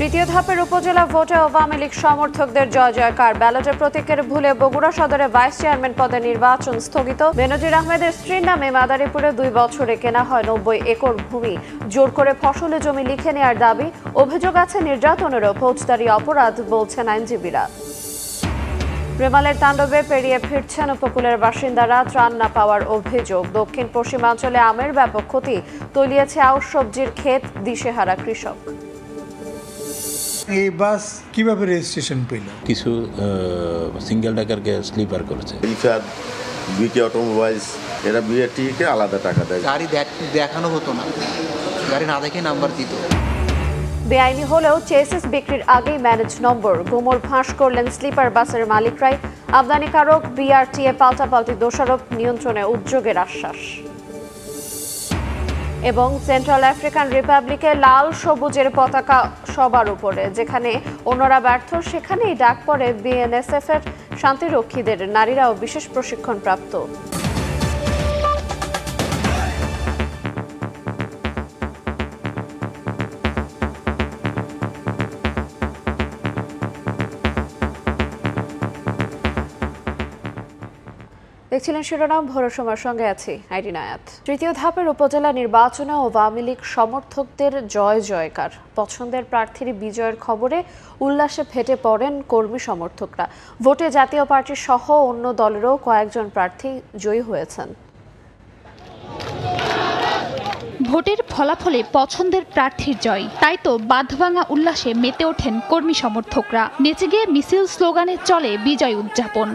তৃতীয় ধাপের উপজেলা ভোটে আওয়ামী লীগ সমর্থকদের জয় জয়কার। ব্যালটে প্রতীকের ভুলে বগুড়া সদরে ভাইস চেয়ারম্যান পদে নির্বাচন স্থগিত। বেনজির আহমেদের স্ত্রীর নামে মাদারীপুরে 2 বছরে কেনা হয় 90 একর ভূমি। জোর করে ফসলি জমি লিখে নেওয়ার দাবি। অভিযোগ আছে নির্যাতনেরও ফৌজদারি অপরাধ বলছেন আইনজীবীরা। রেমালের তাণ্ডবে পেরিয়ে ফিরছেন উপকূলের বাসিন্দারা। ত্রাণ না পাওয়ার অভিযোগ। দক্ষিণ পশ্চিমাঞ্চলে আমের ব্যাপক ক্ষতি। তলিয়েছে আউশ সবজির ক্ষেত। দিশেহারা কৃষক। এই বাস কিভাবে রেজিস্ট্রেশন পেল? কিছু সিঙ্গেল ডাকারকে স্লিপার করেছে। ইফাদ, বিকে অটোমোবাইলস এরা বিআরটিকে আলাদা টাকা দেয়। গাড়ি দেখানো হতো না, গাড়ি না দেখে নাম্বার দিত। বেআইনি হলেও চেসিস বিক্রির আগেই ম্যানেজ নম্বর। গোমর ফাঁস করলেন স্লিপার বাসের মালিকরাই। আমদানিকারক বিআরটিএ পাল্টাপাল্টি দোষারোপ। নিয়ন্ত্রণে উদ্যোগের আশ্বাস। এবং সেন্ট্রাল আফ্রিকান রিপাবলিকে লাল সবুজের পতাকা সবার উপরে। যেখানে অন্যরা ব্যর্থ সেখানেই ডাক পড়ে বিএনএসএফ এর শান্তিরক্ষীদের। নারীরাও বিশেষ প্রশিক্ষণ প্রাপ্ত। দেখছিলেন শিরোনাম। ভোরের সময়ের সঙ্গে আছি আইরিন আয়াত। তৃতীয় ধাপের উপজেলা নির্বাচনে আওয়ামী লীগ সমর্থকদের জয় জয়কার। পছন্দের প্রার্থীর বিজয়ের খবরে উল্লাসে ফেটে পড়েন কর্মী সমর্থকরা। ভোটে জাতীয় পার্টি সহ অন্য দলেরও কয়েকজন প্রার্থী জয়ী হয়েছেন। ভোটের ফলাফলে পছন্দের প্রার্থীর জয়, তাই তো বাঁধভাঙা উল্লাসে মেতে ওঠেন কর্মী সমর্থকরা। নেচে গিয়ে মিছিল স্লোগানে চলে বিজয় উদযাপন।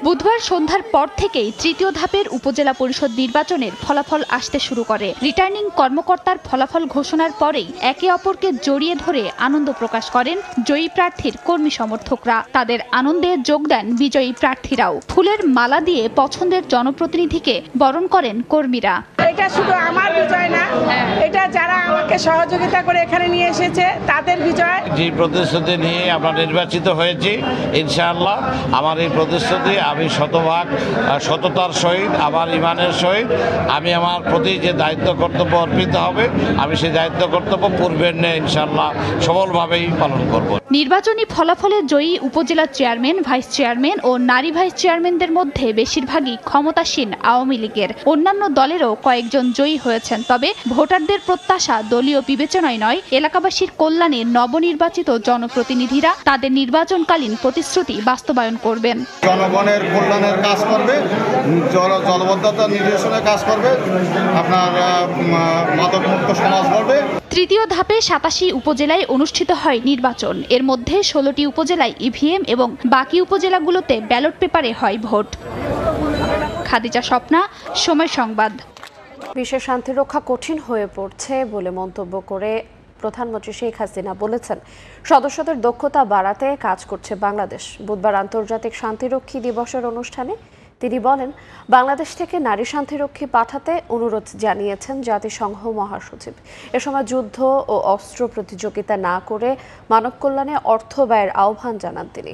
বুধবার সন্ধ্যার পর থেকেই তৃতীয় ধাপের উপজেলা পরিষদ নির্বাচনের ফলাফল আসতে শুরু করে। রিটার্নিং কর্মকর্তার ফলাফল ঘোষণার পরেই একে অপরকে জড়িয়ে ধরে আনন্দ প্রকাশ করেন জয়ী প্রার্থীর কর্মী সমর্থকরা। তাদের আনন্দে যোগ দেন বিজয়ী প্রার্থীরাও। ফুলের মালা দিয়ে পছন্দের জনপ্রতিনিধিকে বরণ করেন কর্মীরা। এটা শুধু আমার বিজয় না, এটা যারা আমাকে সহযোগিতা করে এখানে নিয়ে এসেছে তাদের বিজয়। যে প্রতিশ্রুতি নিয়ে আমরা নির্বাচিত হয়েছি, ইনশাআল্লাহ আমার এই প্রতিশ্রুতি আমি শতভাগ সততার সহিত, আমার ইমানের সহিত আমি আমার প্রতি যে দায়িত্ব কর্তব্য অর্পিত হবে, আমি সেই দায়িত্ব কর্তব্য পূর্বের ন্যায় ইনশাআল্লাহ সফলভাবেই পালন করব। নির্বাচনী ফলাফলে জয়ী উপজেলা চেয়ারম্যান, ভাইস চেয়ারম্যান ও নারী ভাইস চেয়ারম্যানদের মধ্যে বেশিরভাগই ক্ষমতাসীন আওয়ামী লীগের। অন্যান্য দলেরও কয়েকজন জয়ী হয়েছেন। তবে ভোটারদের প্রত্যাশা দলীয় বিবেচনায় নয়, এলাকাবাসীর কল্যাণে নবনির্বাচিত জনপ্রতিনিধিরা তাদের নির্বাচনকালীন প্রতিশ্রুতি বাস্তবায়ন করবেন। জনগণের কল্যাণের কাজ করবে, জলবদ্ধতা নির্দেশনের কাজ করবে, আপনার মাদকমুক্ত সমাজ করবে। তৃতীয় ধাপে 87 উপজেলায় অনুষ্ঠিত হয় নির্বাচন। এর মধ্যে 16টি উপজেলায় ইভিএম এবং বাকি উপজেলাগুলোতে ব্যালট পেপারে হয় ভোট। খাদিজা স্বপ্না, সময় সংবাদ। বিশ্বের শান্তি রক্ষা কঠিন হয়ে পড়ছে বলে মন্তব্য করে প্রধানমন্ত্রী শেখ হাসিনা বলেছেন, সদস্যদের দক্ষতা বাড়াতে কাজ করছে বাংলাদেশ। বুধবার আন্তর্জাতিক শান্তিরক্ষী দিবসের অনুষ্ঠানে তিনি বলেন, বাংলাদেশ থেকে নারী শান্তিরক্ষী পাঠাতে অনুরোধ জানিয়েছেন জাতিসংঘ মহাসচিব। এ সময় যুদ্ধ ও অস্ত্র প্রতিযোগিতা না করে মানব কল্যাণে অর্থ ব্যয়ের আহ্বান জানান তিনি।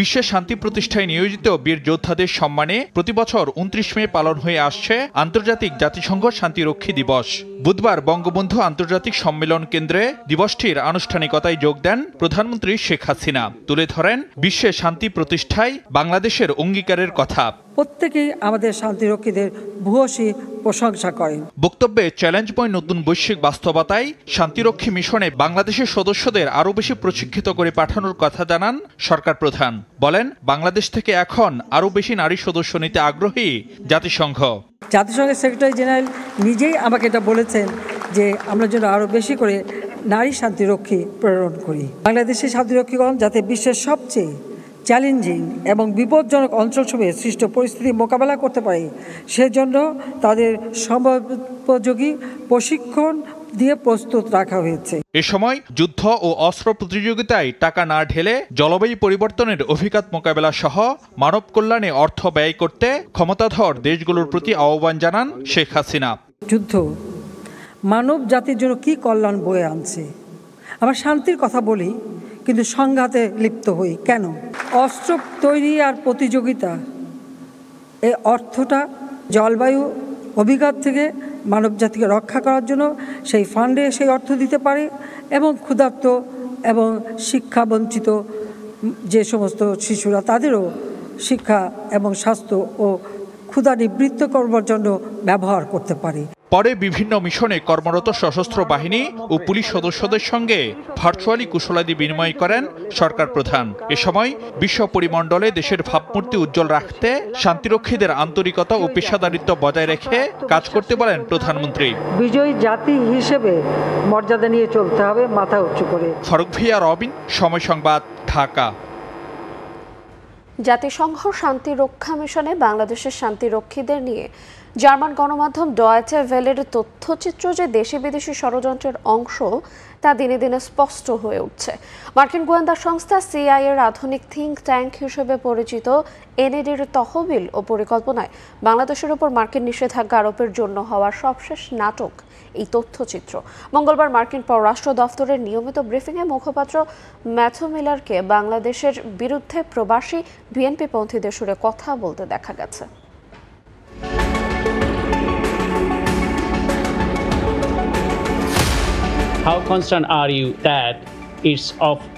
বিশ্বের শান্তি প্রতিষ্ঠায় নিয়োজিত বীর যোদ্ধাদের সম্মানে প্রতিবছর 29 মে পালন হয়ে আসছে আন্তর্জাতিক জাতিসংঘ শান্তিরক্ষী দিবস। বুধবার বঙ্গবন্ধু আন্তর্জাতিক সম্মেলন কেন্দ্রে দিবসটির আনুষ্ঠানিকতায় যোগ দেন প্রধানমন্ত্রী শেখ হাসিনা। তুলে ধরেন বিশ্বের শান্তি প্রতিষ্ঠায় বাংলাদেশের অঙ্গীকারের কথা। প্রত্যেকেই আমাদের শান্তিরক্ষীদের ভূয়সী প্রশংসা করেন। বক্তব্যে চ্যালেঞ্জময় নতুন বৈশ্বিক বাস্তবতায় শান্তিরক্ষী মিশনে বাংলাদেশের সদস্যদের আরও বেশি প্রশিক্ষিত করে পাঠানোর কথা জানান সরকার প্রধান। বলেন, বাংলাদেশ থেকে এখন আরও বেশি নারী সদস্য নিতে আগ্রহী জাতিসংঘ। জাতিসংঘের সেক্রেটারি জেনারেল নিজেই আমাকে এটা বলেছেন যে আমরা যেন আরও বেশি করে নারী শান্তিরক্ষী প্রেরণ করি। বাংলাদেশের শান্তিরক্ষীগণ যাতে বিশ্বের সবচেয়ে চ্যালেঞ্জিং এবং বিপজ্জনক অঞ্চলসমূহে সৃষ্ট পরিস্থিতি মোকাবেলা করতে পারে, সেজন্য তাদের সময়োপযোগী প্রশিক্ষণ দিয়ে প্রস্তুত রাখা হয়েছে। এ সময় যুদ্ধ ও অস্ত্র প্রতিযোগিতায় টাকা না ঢেলে জলবায়ু পরিবর্তনের অভিঘাত মোকাবেলা সহ মানব কল্যাণে অর্থ ব্যয় করতে ক্ষমতাধর দেশগুলোর প্রতি আহ্বান জানান শেখ হাসিনা। যুদ্ধ মানব জাতির জন্য কি কল্যাণ বয়ে আনছে। আমরা শান্তির কথা বলি, কিন্তু সংঘাতে লিপ্ত হই কেন? অস্ত্র তৈরি আর প্রতিযোগিতা, এই অর্থটা জলবায়ু অভিঘাত থেকে মানব জাতিকে রক্ষা করার জন্য সেই ফান্ডে সেই অর্থ দিতে পারে এবং ক্ষুধার্ত এবং শিক্ষা বঞ্চিত যে সমস্ত শিশুরা তাদেরও শিক্ষা এবং স্বাস্থ্য ও ক্ষুধা নিবৃত্ত করবার জন্য ব্যবহার করতে পারে। পরে বিভিন্ন মিশনে কর্মরত সশস্ত্র বাহিনী ও পুলিশ সদস্যদের সঙ্গে ভার্চুয়ালি কুশলাদি বিনিময় করেন সরকার প্রধান। এ সময় বিশ্ব পরিমণ্ডলে দেশের ভাবমূর্তি উজ্জ্বল রাখতে শান্তিরক্ষীদের আন্তরিকতা ও পেশাদারিত্ব বজায় রেখে কাজ করতে বলেন প্রধানমন্ত্রী। বিজয়ী জাতি হিসেবে মর্যাদা নিয়ে চলতে হবে মাথা উঁচু করে। ফারুক ভিয়া, রবিন, সময় সংবাদ, ঢাকা। জাতিসংঘ শান্তি রক্ষা মিশনে বাংলাদেশের শান্তিরক্ষীদের নিয়ে জার্মান গণমাধ্যম ডয়েচে ভেলের তথ্যচিত্র যে দেশি বিদেশি ষড়যন্ত্রের অংশ তা দিনে দিনে স্পষ্ট হয়ে উঠছে। মার্কিন গোয়েন্দা সংস্থা সিআইএর আধুনিক থিঙ্ক ট্যাঙ্ক হিসেবে পরিচিত এনএডির তহবিল ও পরিকল্পনায় বাংলাদেশের উপর মার্কিন নিষেধাজ্ঞা আরোপের জন্য হওয়া সবশেষ নাটক এই তথ্যচিত্র। মঙ্গলবার মার্কিন পররাষ্ট্র দফতরের নিয়মিত ব্রিফিংয়ে মুখপাত্র ম্যাথু মিলারকে বাংলাদেশের বিরুদ্ধে প্রবাসী বিএনপিপন্থীদের সুরে কথা বলতে দেখা গেছে। How concerned are you that its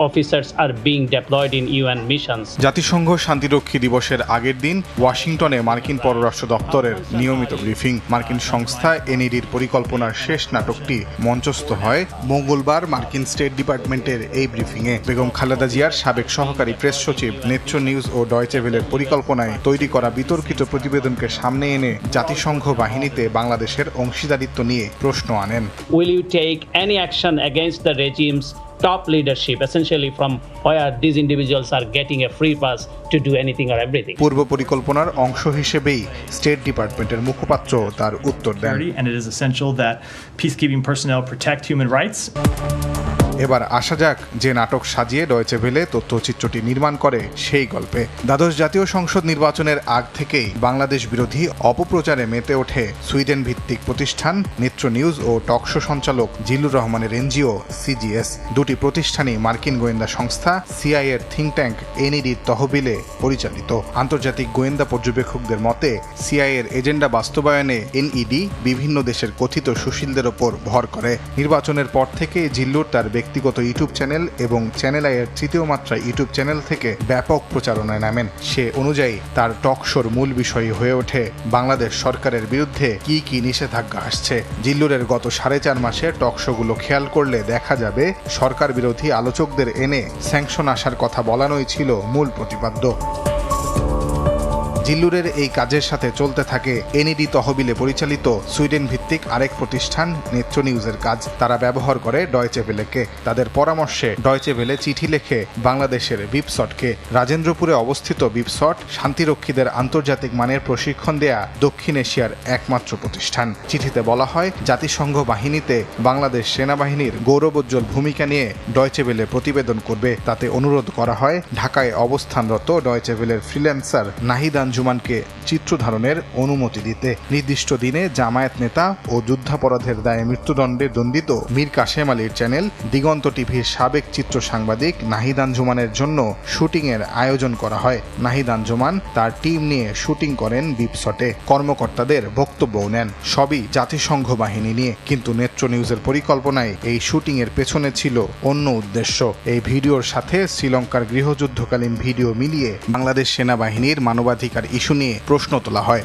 officers are being deployed in UN missions? জাতিসংঘ শান্তিরক্ষী দিবসের আগের দিন ওয়াশিংটনে মার্কিন পররাষ্ট্র দপ্তরের নিয়মিত ব্রিফিং। মার্কিন সংস্থা এনইডির পরিকল্পনার শেষ নাটকটি মঞ্চস্থ হয় মঙ্গলবার মার্কিন স্টেট ডিপার্টমেন্টের এই ব্রিফিংয়ে। বেগম খালেদা জিয়ার সাবেক সহকারী প্রেস সচিব নেত্র নিউজ ও ডয়েচে ভেলের পরিকল্পনায় তৈরি করা বিতর্কিত প্রতিবেদনকে সামনে এনে জাতিসংঘ বাহিনীতে বাংলাদেশের অংশীদারিত্ব নিয়ে প্রশ্ন আনেন। Will you take any action against the regime's top leadership, essentially from where these individuals are getting a free pass to do anything or everything? পূর্ব পরিকল্পনার অংশ হিসেবেই স্টেট ডিপার্টমেন্টের মুখপাত্র তার উত্তর দেন। And it is essential that peacekeeping personnel protect human rights. এবার আসা যাক যে নাটক সাজিয়ে ডয়েচে ভেলে তথ্যচিত্রটি নির্মাণ করে সেই গল্পে। দ্বাদশ জাতীয় সংসদ নির্বাচনের আগ থেকেই বাংলাদেশ বিরোধী অপপ্রচারে মেতে ওঠে সুইডেন ভিত্তিক প্রতিষ্ঠান নেত্র নিউজ ও টকশো সঞ্চালক জিল্লুর রহমানের এনজিও সিজিএস। দুটি প্রতিষ্ঠানই মার্কিন গোয়েন্দা সংস্থা সিআইএর থিঙ্ক ট্যাঙ্ক এনইডির তহবিলে পরিচালিত। আন্তর্জাতিক গোয়েন্দা পর্যবেক্ষকদের মতে সিআইএর এজেন্ডা বাস্তবায়নে এনইডি বিভিন্ন দেশের কথিত সুশীলদের ওপর ভর করে। নির্বাচনের পর থেকে জিল্লুর তার ব্যক্তিগত ইউটিউব চ্যানেল এবং চ্যানেল আইয়ের তৃতীয় মাত্রা ইউটিউব চ্যানেল থেকে ব্যাপক প্রচারণায় নামেন। সে অনুযায়ী তার টকশোর মূল বিষয় হয়ে ওঠে বাংলাদেশ সরকারের বিরুদ্ধে কি কি নিষেধাজ্ঞা আসছে। জিল্লুরের গত 4.5 মাসের টকশোগুলো খেয়াল করলে দেখা যাবে সরকার বিরোধী আলোচকদের এনে স্যাংশন আসার কথা বলানোই ছিল মূল প্রতিপাদ্য। জিল্লুরের এই কাজের সাথে চলতে থাকে এনইডি তহবিলে পরিচালিত সুইডেন ভিত্তিক আরেক প্রতিষ্ঠান নেত্র নিউজের কাজ। তারা ব্যবহার করে ডয়েচে ভেলেকে। তাদের পরামর্শে ডয়েচে ভেলে চিঠি লেখে বাংলাদেশের বিপসটকে। রাজেন্দ্রপুরে অবস্থিত বিপসট শান্তিরক্ষীদের আন্তর্জাতিক মানের প্রশিক্ষণ দেয়া দক্ষিণ এশিয়ার একমাত্র প্রতিষ্ঠান। চিঠিতে বলা হয় জাতিসংঘ বাহিনীতে বাংলাদেশ সেনাবাহিনীর গৌরবোজ্জ্বল ভূমিকা নিয়ে ডয়েচে ভেলে প্রতিবেদন করবে। তাতে অনুরোধ করা হয় ঢাকায় অবস্থানরত ডয়েচে ভেলের ফ্রিল্যান্সার নাহিদ আঞ্জুমানকে চিত্র ধারণের অনুমতি দিতে। নির্দিষ্ট দিনে জামায়াত নেতা ও যুদ্ধাপরাধের দায়ে মৃত্যুদণ্ডে দণ্ডিত মীর কাশেম আলীর চ্যানেল দিগন্ত টিভির সাবেক চিত্র সাংবাদিক নাহিদ আঞ্জুমানের জন্য শুটিংয়ের আয়োজন করা হয়। নাহিদ আঞ্জুমান তার টিম নিয়ে শুটিং করেন বিপসটে। কর্মকর্তাদের বক্তব্যও নেন, সবই জাতিসংঘ বাহিনী নিয়ে। কিন্তু নেত্র নিউজের পরিকল্পনায় এই শুটিংয়ের পেছনে ছিল অন্য উদ্দেশ্য। এই ভিডিওর সাথে শ্রীলঙ্কার গৃহযুদ্ধকালীন ভিডিও মিলিয়ে বাংলাদেশ সেনাবাহিনীর মানবাধিকার ইস্যু নিয়ে প্রশ্ন তোলা হয়।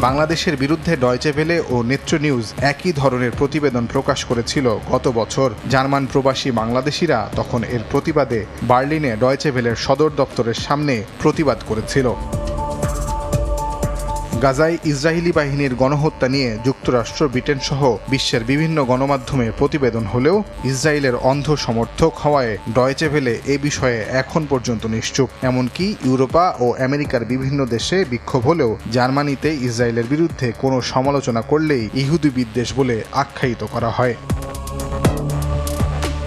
বাংলাদেশের বিরুদ্ধে ডয়েচে ভেলে ও নেত্র নিউজ একই ধরনের প্রতিবেদন প্রকাশ করেছিল গত বছর। জার্মান প্রবাসী বাংলাদেশিরা তখন এর প্রতিবাদে বার্লিনে ডয়েচে ভেলের সদর দপ্তরের সামনে প্রতিবাদ করেছিল। গাজায় ইসরায়েলি বাহিনীর গণহত্যা নিয়ে যুক্তরাষ্ট্র, ব্রিটেন সহ বিশ্বের বিভিন্ন গণমাধ্যমে প্রতিবেদন হলেও ইসরায়েলের অন্ধ সমর্থক হওয়ায় ডয়েচে ভেলে এ বিষয়ে এখন পর্যন্ত নিশ্চুপ। এমনকি ইউরোপা ও আমেরিকার বিভিন্ন দেশে বিক্ষোভ হলেও জার্মানিতে ইসরায়েলের বিরুদ্ধে কোনো সমালোচনা করলেই ইহুদি বিদ্বেষ বলে আখ্যায়িত করা হয়।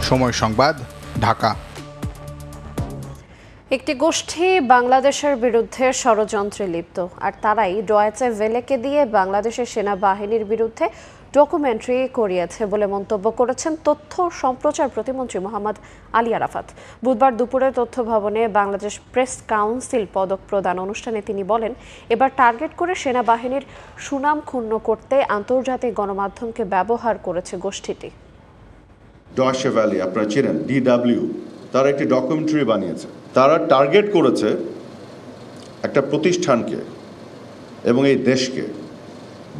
সময় সংবাদ, ঢাকা। একটি গোষ্ঠী বাংলাদেশের বিরুদ্ধে ষড়যন্ত্রে লিপ্ত, আর তারাই ডয়েচে ভেলেকে দিয়ে বাংলাদেশের সেনাবাহিনীর বিরুদ্ধে ডকুমেন্টারি করিয়েছে বলে মন্তব্য করেছেন তথ্য সম্প্রচার প্রতিমন্ত্রী মোহাম্মদ আলী আরাফাত। বুধবার দুপুরে তথ্য ভবনে বাংলাদেশ প্রেস কাউন্সিল পদক প্রদান অনুষ্ঠানে তিনি বলেন, এবার টার্গেট করে সেনাবাহিনীর সুনাম ক্ষুণ্ণ করতে আন্তর্জাতিক গণমাধ্যমকে ব্যবহার করেছে গোষ্ঠীটি। ডয়চে ভ্যালি আপনারা চিনেন, DW, তারা একটি ডকুমেন্টারি বানিয়েছে। তারা টার্গেট করেছে একটা প্রতিষ্ঠানকে এবং এই দেশকে,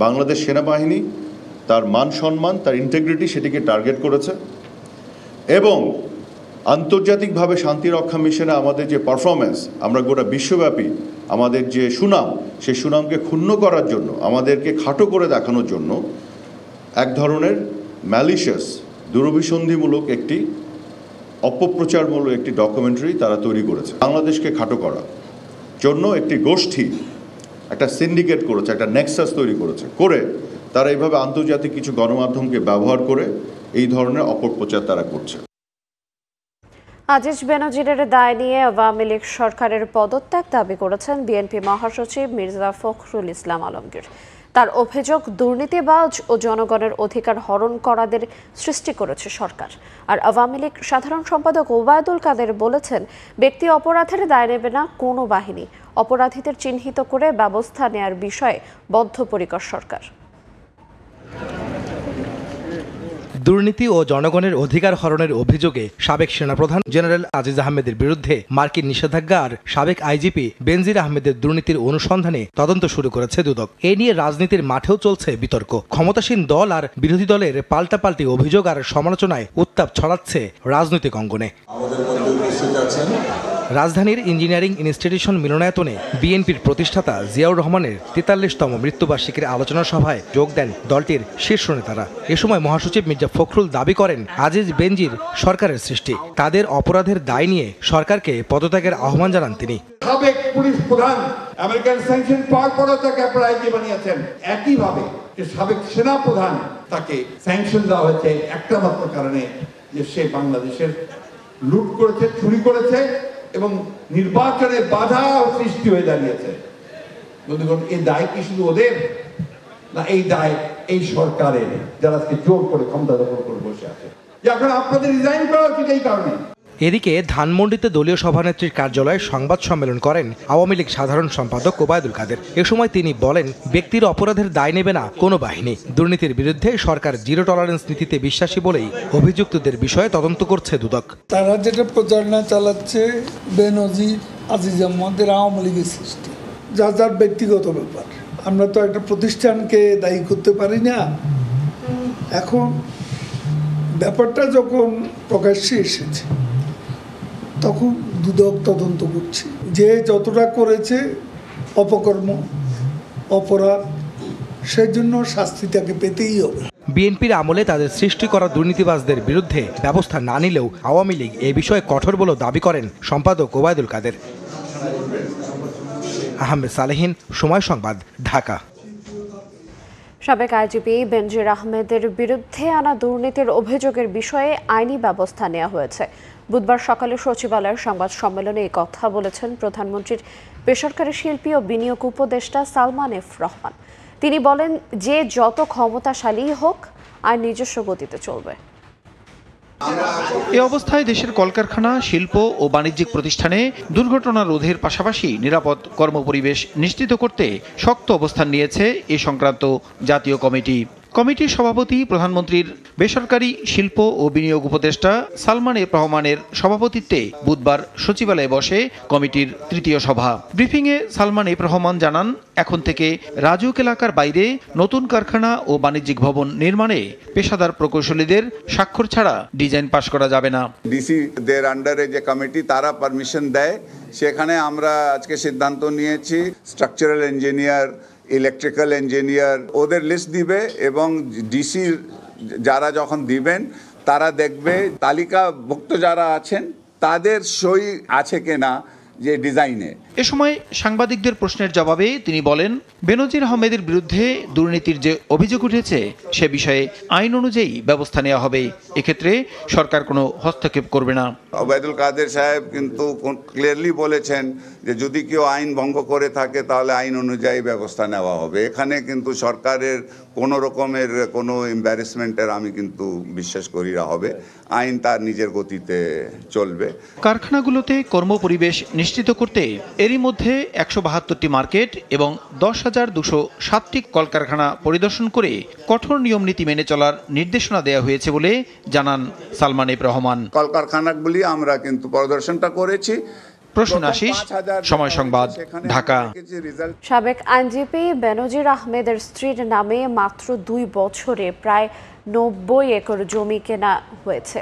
বাংলাদেশ সেনাবাহিনী, তার মান সম্মান, তার ইন্টিগ্রিটি, সেটিকে টার্গেট করেছে এবং আন্তর্জাতিকভাবে শান্তিরক্ষা মিশনে আমাদের যে পারফরমেন্স, আমরা গোটা বিশ্বব্যাপী আমাদের যে সুনাম, সেই সুনামকে ক্ষুণ্ণ করার জন্য, আমাদেরকে খাটো করে দেখানোর জন্য এক ধরনের ম্যালিশিয়াস, দুরভিসন্ধিমূলক একটি অপপ্রচারমূলক একটি ডকুমেন্টারি তারা তৈরি করেছে। বাংলাদেশকে খাটো করার জন্য একটি গোষ্ঠী একটা সিন্ডিকেট করেছে, একটা নেক্সাস তৈরি করেছে, করে তারা এইভাবে আন্তর্জাতিক কিছু গণমাধ্যমকে ব্যবহার করে এই ধরনের অপপ্রচার তারা করছে। আজিজ বেনজিরের দায় নিয়ে আওয়ামী লীগ সরকারের পদত্যাগ দাবি করেছেন বিএনপি মহাসচিব মির্জা ফখরুল ইসলাম আলমগীর। তার অভিযোগ, দুর্নীতিবাজ ও জনগণের অধিকার হরণ করাদের সৃষ্টি করেছে সরকার। আর আওয়ামী লীগ সাধারণ সম্পাদক ওবায়দুল কাদের বলেছেন, ব্যক্তি অপরাধের দায় নেবে না কোনো বাহিনী, অপরাধীদের চিহ্নিত করে ব্যবস্থা নেয়ার বিষয়ে বদ্ধপরিকর সরকার। দুর্নীতি ও জনগণের অধিকার হরণের অভিযোগে সাবেক সেনাপ্রধান জেনারেল আজিজ আহমেদের বিরুদ্ধে মার্কিন নিষেধাজ্ঞা আর সাবেক আইজিপি বেনজির আহমেদের দুর্নীতির অনুসন্ধানে তদন্ত শুরু করেছে দুদক। এ নিয়ে রাজনীতির মাঠেও চলছে বিতর্ক। ক্ষমতাসীন দল আর বিরোধী দলের পাল্টাপাল্টি অভিযোগ আর সমালোচনায় উত্তাপ ছড়াচ্ছে রাজনৈতিক অঙ্গনে। রাজধানীর ইঞ্জিনিয়ারিং ইনস্টিটিউশন মিলনায়তনে বিএনপির প্রতিষ্ঠাতা জিয়াউর রহমানের ৪৩তম মৃত্যুবার্ষিকীর আলোচনা সভায় যোগ দেন দলটির শীর্ষ নেতারা। এ সময় মহাসচিব মির্জা ফখরুল দাবি করেন, আজিজ বেনজির সরকারের সৃষ্টি, তাদের অপরাধের দায় নিয়ে সরকারকে পদত্যাগের আহ্বান জানান তিনি। সাবেক পুলিশ প্রধান আমেরিকান স্যাংশন পাওয়ার পরেও তাকে আপনারা আইজি বানিয়েছেন। একইভাবে যে সাবেক সেনা প্রধান, তাকে স্যাংশন দেওয়া হয়েছে একটা মাত্র কারণে, যে সে বাংলাদেশের লুট করেছে, চুরি করেছে এবং নির্বাচনে বাধা সৃষ্টি হয়ে দাঁড়িয়েছে। বন্ধুগণ, এই দায় কি শুধু ওদের, না এই দায় এই সরকারের, যারা আজকে জোর করে ক্ষমতা দখল করে বসে আছে, যে এখন আপনাদের রিজাইন করা উচিত এই কারণে। এদিকে ধানমন্ডিতে দলীয় সভানেত্রীর কার্যালয়ে সংবাদ সম্মেলন করেন আওয়ামী লীগ সাধারণ সম্পাদক ওবায়দুল কাদের। এ সময় তিনি বলেন, ব্যক্তির অপরাধের দায় নেবে না কোনো বাহিনী, দুর্নীতির বিরুদ্ধে সরকার জিরো টলারেন্স নীতিতে বিশ্বাসী বলেই অভিযুক্তদের বিষয়ে তদন্ত করছে দুদক। তারা যেটা প্রচারণা চালাচ্ছে বেনজির, আজিজ আহমদের আওয়ামী লীগের সৃষ্টি, যা যার ব্যক্তিগত ব্যাপার। আমরা তো একটা প্রতিষ্ঠানকে দায়ী করতে পারি না। এখন ব্যাপারটা যখন প্রকাশ্যে এসেছে, তখন দুদক তদন্ত করছে, যে যতটা করেছে অপকর্ম, অপরাধ, সেজন্য শাস্তি তাকে পেতেই হবে। বিএনপির আমলে তাদের সৃষ্টি করা দুর্নীতিবাজদের বিরুদ্ধে ব্যবস্থা না নিলেও আওয়ামী লীগ এ বিষয়ে কঠোর বলে দাবি করেন সম্পাদক ওবায়দুল কাদের। আহমেদ সালেহীন, সময় সংবাদ, ঢাকা। সাবেক আইজিপি বেনজির আহমেদের বিরুদ্ধে আনা দুর্নীতির অভিযোগের বিষয়ে আইনি ব্যবস্থা নেওয়া হয়েছে। বুধবার সকালে সচিবালয়ের সংবাদ সম্মেলনে এই কথা বলেছেন প্রধানমন্ত্রীর বেসরকারি শিল্পী ও বিনিয়োগ উপদেষ্টা সালমান এফ রহমান। তিনি বলেন, যে যত ক্ষমতাশালী হোক, আর নিজস্ব গতিতে চলবে। এ অবস্থায় দেশের কলকারখানা, শিল্প ও বাণিজ্যিক প্রতিষ্ঠানে দুর্ঘটনা রোধের পাশাপাশি নিরাপদ কর্মপরিবেশ নিশ্চিত করতে শক্ত অবস্থান নিয়েছে এ সংক্রান্ত জাতীয় কমিটি। কমিটির সভাপতি প্রধানমন্ত্রীর বেসরকারি শিল্প ও বিনিয়োগ উপদেষ্টা সালমান এফ রহমানের সভাপতিত্বে বুধবার সচিবালয়ে বসে কমিটির তৃতীয় সভা। ব্রিফিংয়ে সালমান এফ রহমান জানান, এখন থেকে রাজউক এলাকার বাইরে নতুন কারখানা ও বাণিজ্যিক ভবন নির্মাণে পেশাদার প্রকৌশলীদের স্বাক্ষর ছাড়া ডিজাইন পাশ করা যাবে না। ডিসি দের আন্ডারে যে কমিটি, তারা পারমিশন দেয়, সেখানে আমরা আজকে সিদ্ধান্ত নিয়েছি স্ট্রাকচারাল ইঞ্জিনিয়ার, ইলেকট্রিক্যাল ইঞ্জিনিয়ার ওদের লিস্ট দিবে এবং ডিসি যারা যখন দিবেন তারা দেখবে তালিকাভুক্ত যারা আছেন তাদের সই আছে কিনা যে ডিজাইনে। এ সময় সাংবাদিকদের প্রশ্নের জবাবে তিনি বলেন, বেনজির আহমেদের বিরুদ্ধে দুর্নীতির যে অভিযোগ উঠেছে সে বিষয়ে আইন অনুযায়ী ব্যবস্থা নেওয়া হবে। এক্ষেত্রে সরকার কোনো হস্তক্ষেপ করবে না। ওবায়দুল কাদের সাহেব কিন্তু ক্লিয়ারলি বলেছেন যে যদি কেউ আইন ভঙ্গ করে থাকে তাহলে আইন অনুযায়ী ব্যবস্থা নেওয়া হবে। এখানে কিন্তু সরকারের কোনো রকমের কোনো এম্বারেসমেন্টের আমি কিন্তু বিশ্বাস করি না হবে। আইন তার নিজের গতিতে চলবে। কারখানাগুলোতে কর্মপরিবেশ নিশ্চিত করতে এরই মধ্যে ১৭২টি মার্কেট এবং ১০,২০৭টি কলকারখানা পরিদর্শন করে কঠোর নিয়মনীতি মেনে চলার নির্দেশনা দেওয়া হয়েছে বলে জানান সালমান এফ রহমান। কলকারখানাগুলি আমরা কিন্তু পরিদর্শনটা করেছি। প্রশ্ন আশিস, সময় সংবাদ, ঢাকা। সাবেক আইনজীবী বেনজির আহমেদের স্ত্রীর নামে মাত্র ২ বছরে প্রায় ৯০ একর জমি কেনা হয়েছে।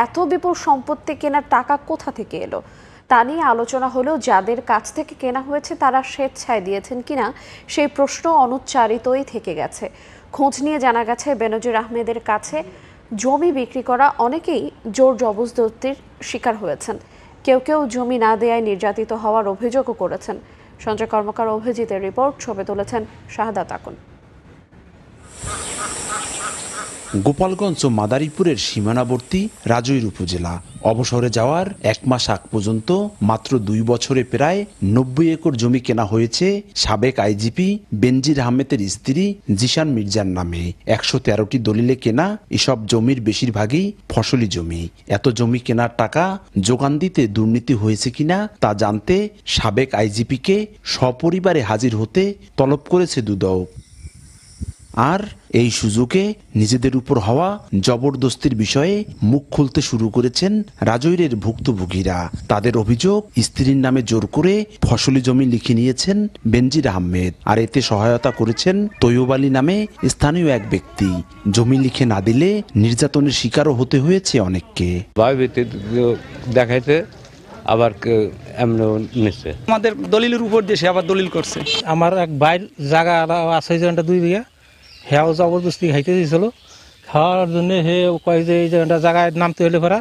এত বিপুল সম্পত্তি কেনার টাকা কোথা থেকে এলো তা নিয়ে আলোচনা হলেও যাদের কাছ থেকে কেনা হয়েছে তারা স্বেচ্ছায় দিয়েছেন কিনা সেই প্রশ্ন অনুচ্চারিতই থেকে গেছে। খোঁজ নিয়ে জানা গেছে বেনজির আহমেদের কাছে জমি বিক্রি করা অনেকেই জোর জবরদস্তির শিকার হয়েছেন। কেউ কেউ জমি না দেয়ায় নির্যাতিত হওয়ার অভিযোগও করেছেন। সঞ্জয় কর্মকার অভিজিতের রিপোর্ট, ছবি তুলেছেন শাহাদাত আকুন। গোপালগঞ্জ ও মাদারীপুরের সীমানাবর্তী রাজৈর উপজেলা। অবসরে যাওয়ার ১ মাস আগ পর্যন্ত মাত্র ২ বছরে প্রায় ৯০ একর জমি কেনা হয়েছে সাবেক আইজিপি বেনজির আহমেদের স্ত্রী জিশান মির্জার নামে। ১১৩টি দলিলে কেনা এসব জমির বেশিরভাগই ফসলি জমি। এত জমি কেনার টাকা যোগান দিতে দুর্নীতি হয়েছে কিনা তা জানতে সাবেক আইজিপিকে সপরিবারে হাজির হতে তলব করেছে দুদক। আর এই সুযোগে নিজেদের উপর হওয়া জবরদস্তির বিষয়ে মুখ খুলতে শুরু করেছেন রাজৈরের ভুক্তভোগীরা। তাদের অভিযোগ, স্ত্রীর নামে জোর করে ফসলি জমি লিখে নিয়েছেন বেনজির আহমেদ, আর এতে সহায়তা করেছেন তৈয়ব আলী নামে স্থানীয় এক ব্যক্তি। জমি লিখে না দিলে নির্যাতনের শিকারও হতে হয়েছে অনেককে। দেখাইতে আবার আমাদের দলিলের উপর দিয়ে সে আবার দলিল করছে। আমার এক ভাইয়ের জায়গা আছে 2 বিঘা, হ্যাঁ জবরদস্তি খাইতে দিয়েছিল। খাওয়ার জন্য হে কয় যে এই জায়গায় নামতে হলে পরা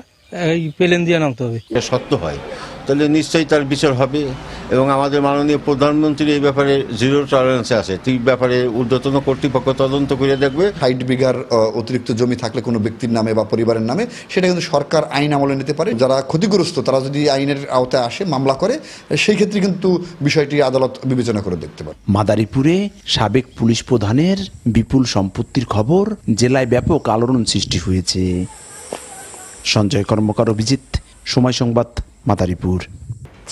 এই প্লেন দিয়ে নামতে হবে। সত্য হয় তাহলে নিশ্চয়ই তার বিচার হবে, এবং আমাদের মাননীয় প্রধানমন্ত্রী এই ব্যাপারে জিরো টলারেন্সে আছে। এই ব্যাপারে ঊর্ধ্বতন কর্তৃপক্ষ তদন্ত করে দেখবে। 60 বিঘার অতিরিক্ত জমি থাকলে কোনো ব্যক্তির নামে বা পরিবারের নামে, সেটা কিন্তু সরকার আইন আমলে নিতে পারে। যারা ক্ষতিগ্রস্ত তারা যদি আইনের আওতায় আসে, মামলা করে, সেই ক্ষেত্রে কিন্তু বিষয়টি আদালত বিবেচনা করে দেখতে পারে। মাদারীপুরে সাবেক পুলিশ প্রধানের বিপুল সম্পত্তির খবর জেলায় ব্যাপক আলোড়ন সৃষ্টি হয়েছে। সঞ্জয় কর্মকার, অভিজিৎ, সময় সংবাদ, মাদারীপুর।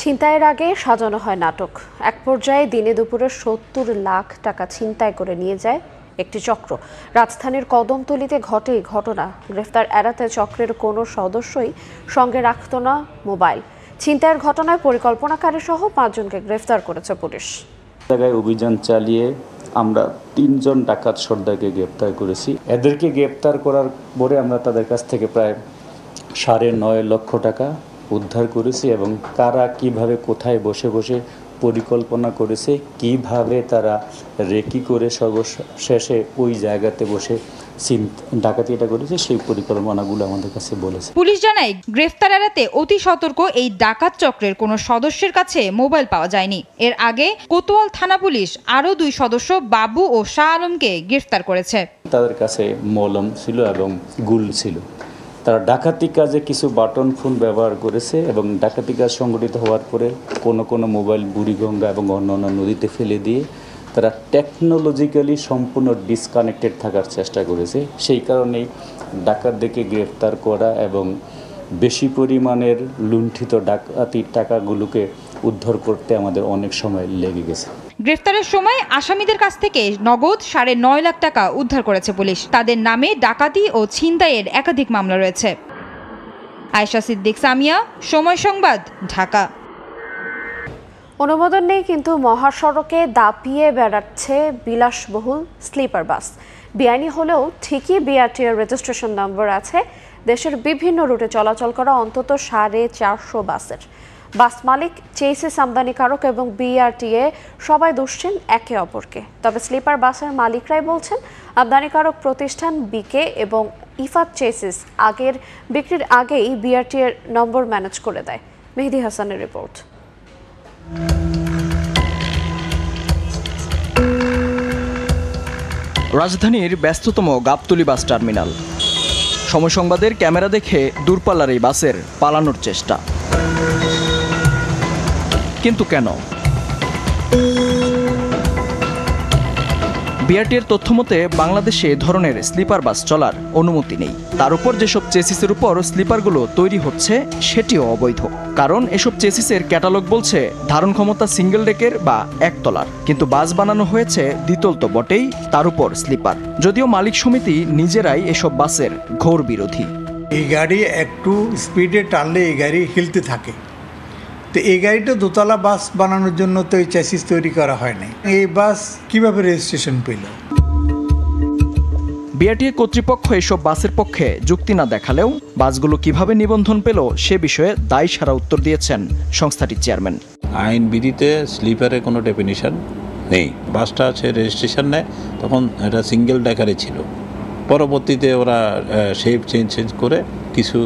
ছিনতাইয়ের আগে সাজানো হয় নাটক। এক পর্যায়ে দিনে দুপুরে ৭০ লাখ টাকা ছিনতাই করে নিয়ে যায় একটি চক্র। রাজধানীর কদমতলীতে ঘটে এই ঘটনা। গ্রেফতার এড়াতে চক্রের কোনো সদস্যই সঙ্গে রাখত না মোবাইল। ছিনতাইয়ের ঘটনায় পরিকল্পনাকারী সহ 5 জনকে গ্রেফতার করেছে পুলিশ। জায়গায় অভিযান চালিয়ে আমরা 3 জন ডাকাত সর্দারকে গ্রেপ্তার করেছি। এদেরকে গ্রেপ্তার করার পরে আমরা তাদের কাছ থেকে প্রায় 9.5 লক্ষ টাকা উদ্ধার করেছি, এবং কারা কিভাবে কোথায় বসে বসে পরিকল্পনা করেছে, কিভাবে তারা রেকি করে সর্বশেষে ওই জায়গাতে বসে ডাকাতিটা করেছে, সেই পরিকল্পনাগুলো আমাদের কাছে বলেছে। পুলিশ জানায়, গ্রেফতার এড়াতে অতি সতর্ক এই ডাকাত চক্রের কোনো সদস্যের কাছে মোবাইল পাওয়া যায়নি। এর আগে কোতোয়াল থানা পুলিশ আরও 2 সদস্য বাবু ও শাহ আলমকে গ্রেফতার করেছে। তাদের কাছে মলম ছিল এবং গুল ছিল। তারা ডাকাতি কাজে কিছু বাটন ফোন ব্যবহার করেছে, এবং ডাকাতি কাজ সংগঠিত হওয়ার পরে কোনো মোবাইল বুড়িগঙ্গা এবং অন্যান্য নদীতে ফেলে দিয়ে তারা টেকনোলজিক্যালি সম্পূর্ণ ডিসকানেক্টেড থাকার চেষ্টা করেছে। সেই কারণেই ডাকাতদেরকে গ্রেফতার করা এবং বেশি পরিমাণের লুণ্ঠিত ডাকাতির টাকাগুলোকে উদ্ধার করতে আমাদের অনেক সময় লেগে গেছে। গ্রেফতারের সময় আসামিদের কাছ থেকে নগদ 9.5 লাখ টাকা উদ্ধার করেছে পুলিশ। তাদের নামে ডাকাতি ও ছিনতাইয়ের একাধিক মামলা রয়েছে। আয়েশা সিদ্দিক, সামিয়া, সময় সংবাদ, ঢাকা। অনুমোদন নেই কিন্তু মহাসড়কে দাপিয়ে বেড়াচ্ছে বিলাসবহুল স্লিপার বাস। বেআইনি হলেও ঠিকই বিআরটিএর রেজিস্ট্রেশন নম্বর আছে দেশের বিভিন্ন রুটে চলাচল করা অন্তত 450 বাসের। বাস মালিক, চেসিস আমদানিকারক এবং বিআরটিএ সবাই দুষছেন একে অপরকে। তবে স্লিপার বাসের মালিকরাই বলছেন আমদানিকারক প্রতিষ্ঠান বিকে এবং ইফাত চেসিস বিক্রির আগেই বিআরটিএর নম্বর ম্যানেজ করে দেয়। মেহেদি হাসানের রিপোর্ট। রাজধানীর ব্যস্ততম গাবতলী বাস টার্মিনাল। সময় সংবাদের ক্যামেরা দেখে দূরপাল্লার এই বাসের পালানোর চেষ্টা, কিন্তু কেন? বিআরটির তথ্যমতে বাংলাদেশে এ ধরনের স্লিপার বাস চলার অনুমতি নেই। তার উপর যেসব চেসিসের উপর স্লিপারগুলো তৈরি হচ্ছে সেটিও অবৈধ, কারণ এসব চেসিসের ক্যাটালগ বলছে ধারণ ক্ষমতা সিঙ্গেল ডেকের বা একতলার, কিন্তু বাস বানানো হয়েছে দ্বিতল তো বটেই, তার উপর স্লিপার। যদিও মালিক সমিতি নিজেরাই এসব বাসের ঘোর বিরোধী। এই গাড়ি একটু স্পিডে টানলে এই গাড়ি হিলতে থাকে, তো এই গাড়িটা দোতলা বাস বানানোর জন্য তো এই চ্যাসিস তৈরি করা হয়নি। এই বাস কিভাবে রেজিস্ট্রেশন পেল? বিআরটিএ কর্তৃপক্ষ এসব বাসের পক্ষে যুক্তি না দেখালেও বাসগুলো কিভাবে নিবন্ধন পেল সে বিষয়ে দায়ী সারা উত্তর দিয়েছেন সংস্থাটির চেয়ারম্যান। আইন বিধিতে স্লিপারের কোনো ডেফিনিশন নেই। বাসটা আছে রেজিস্ট্রেশন নেয়, তখন এটা সিঙ্গেল ডেকারে ছিল। পরবর্তীতে ওরা শেপ চেঞ্জ করে কিছু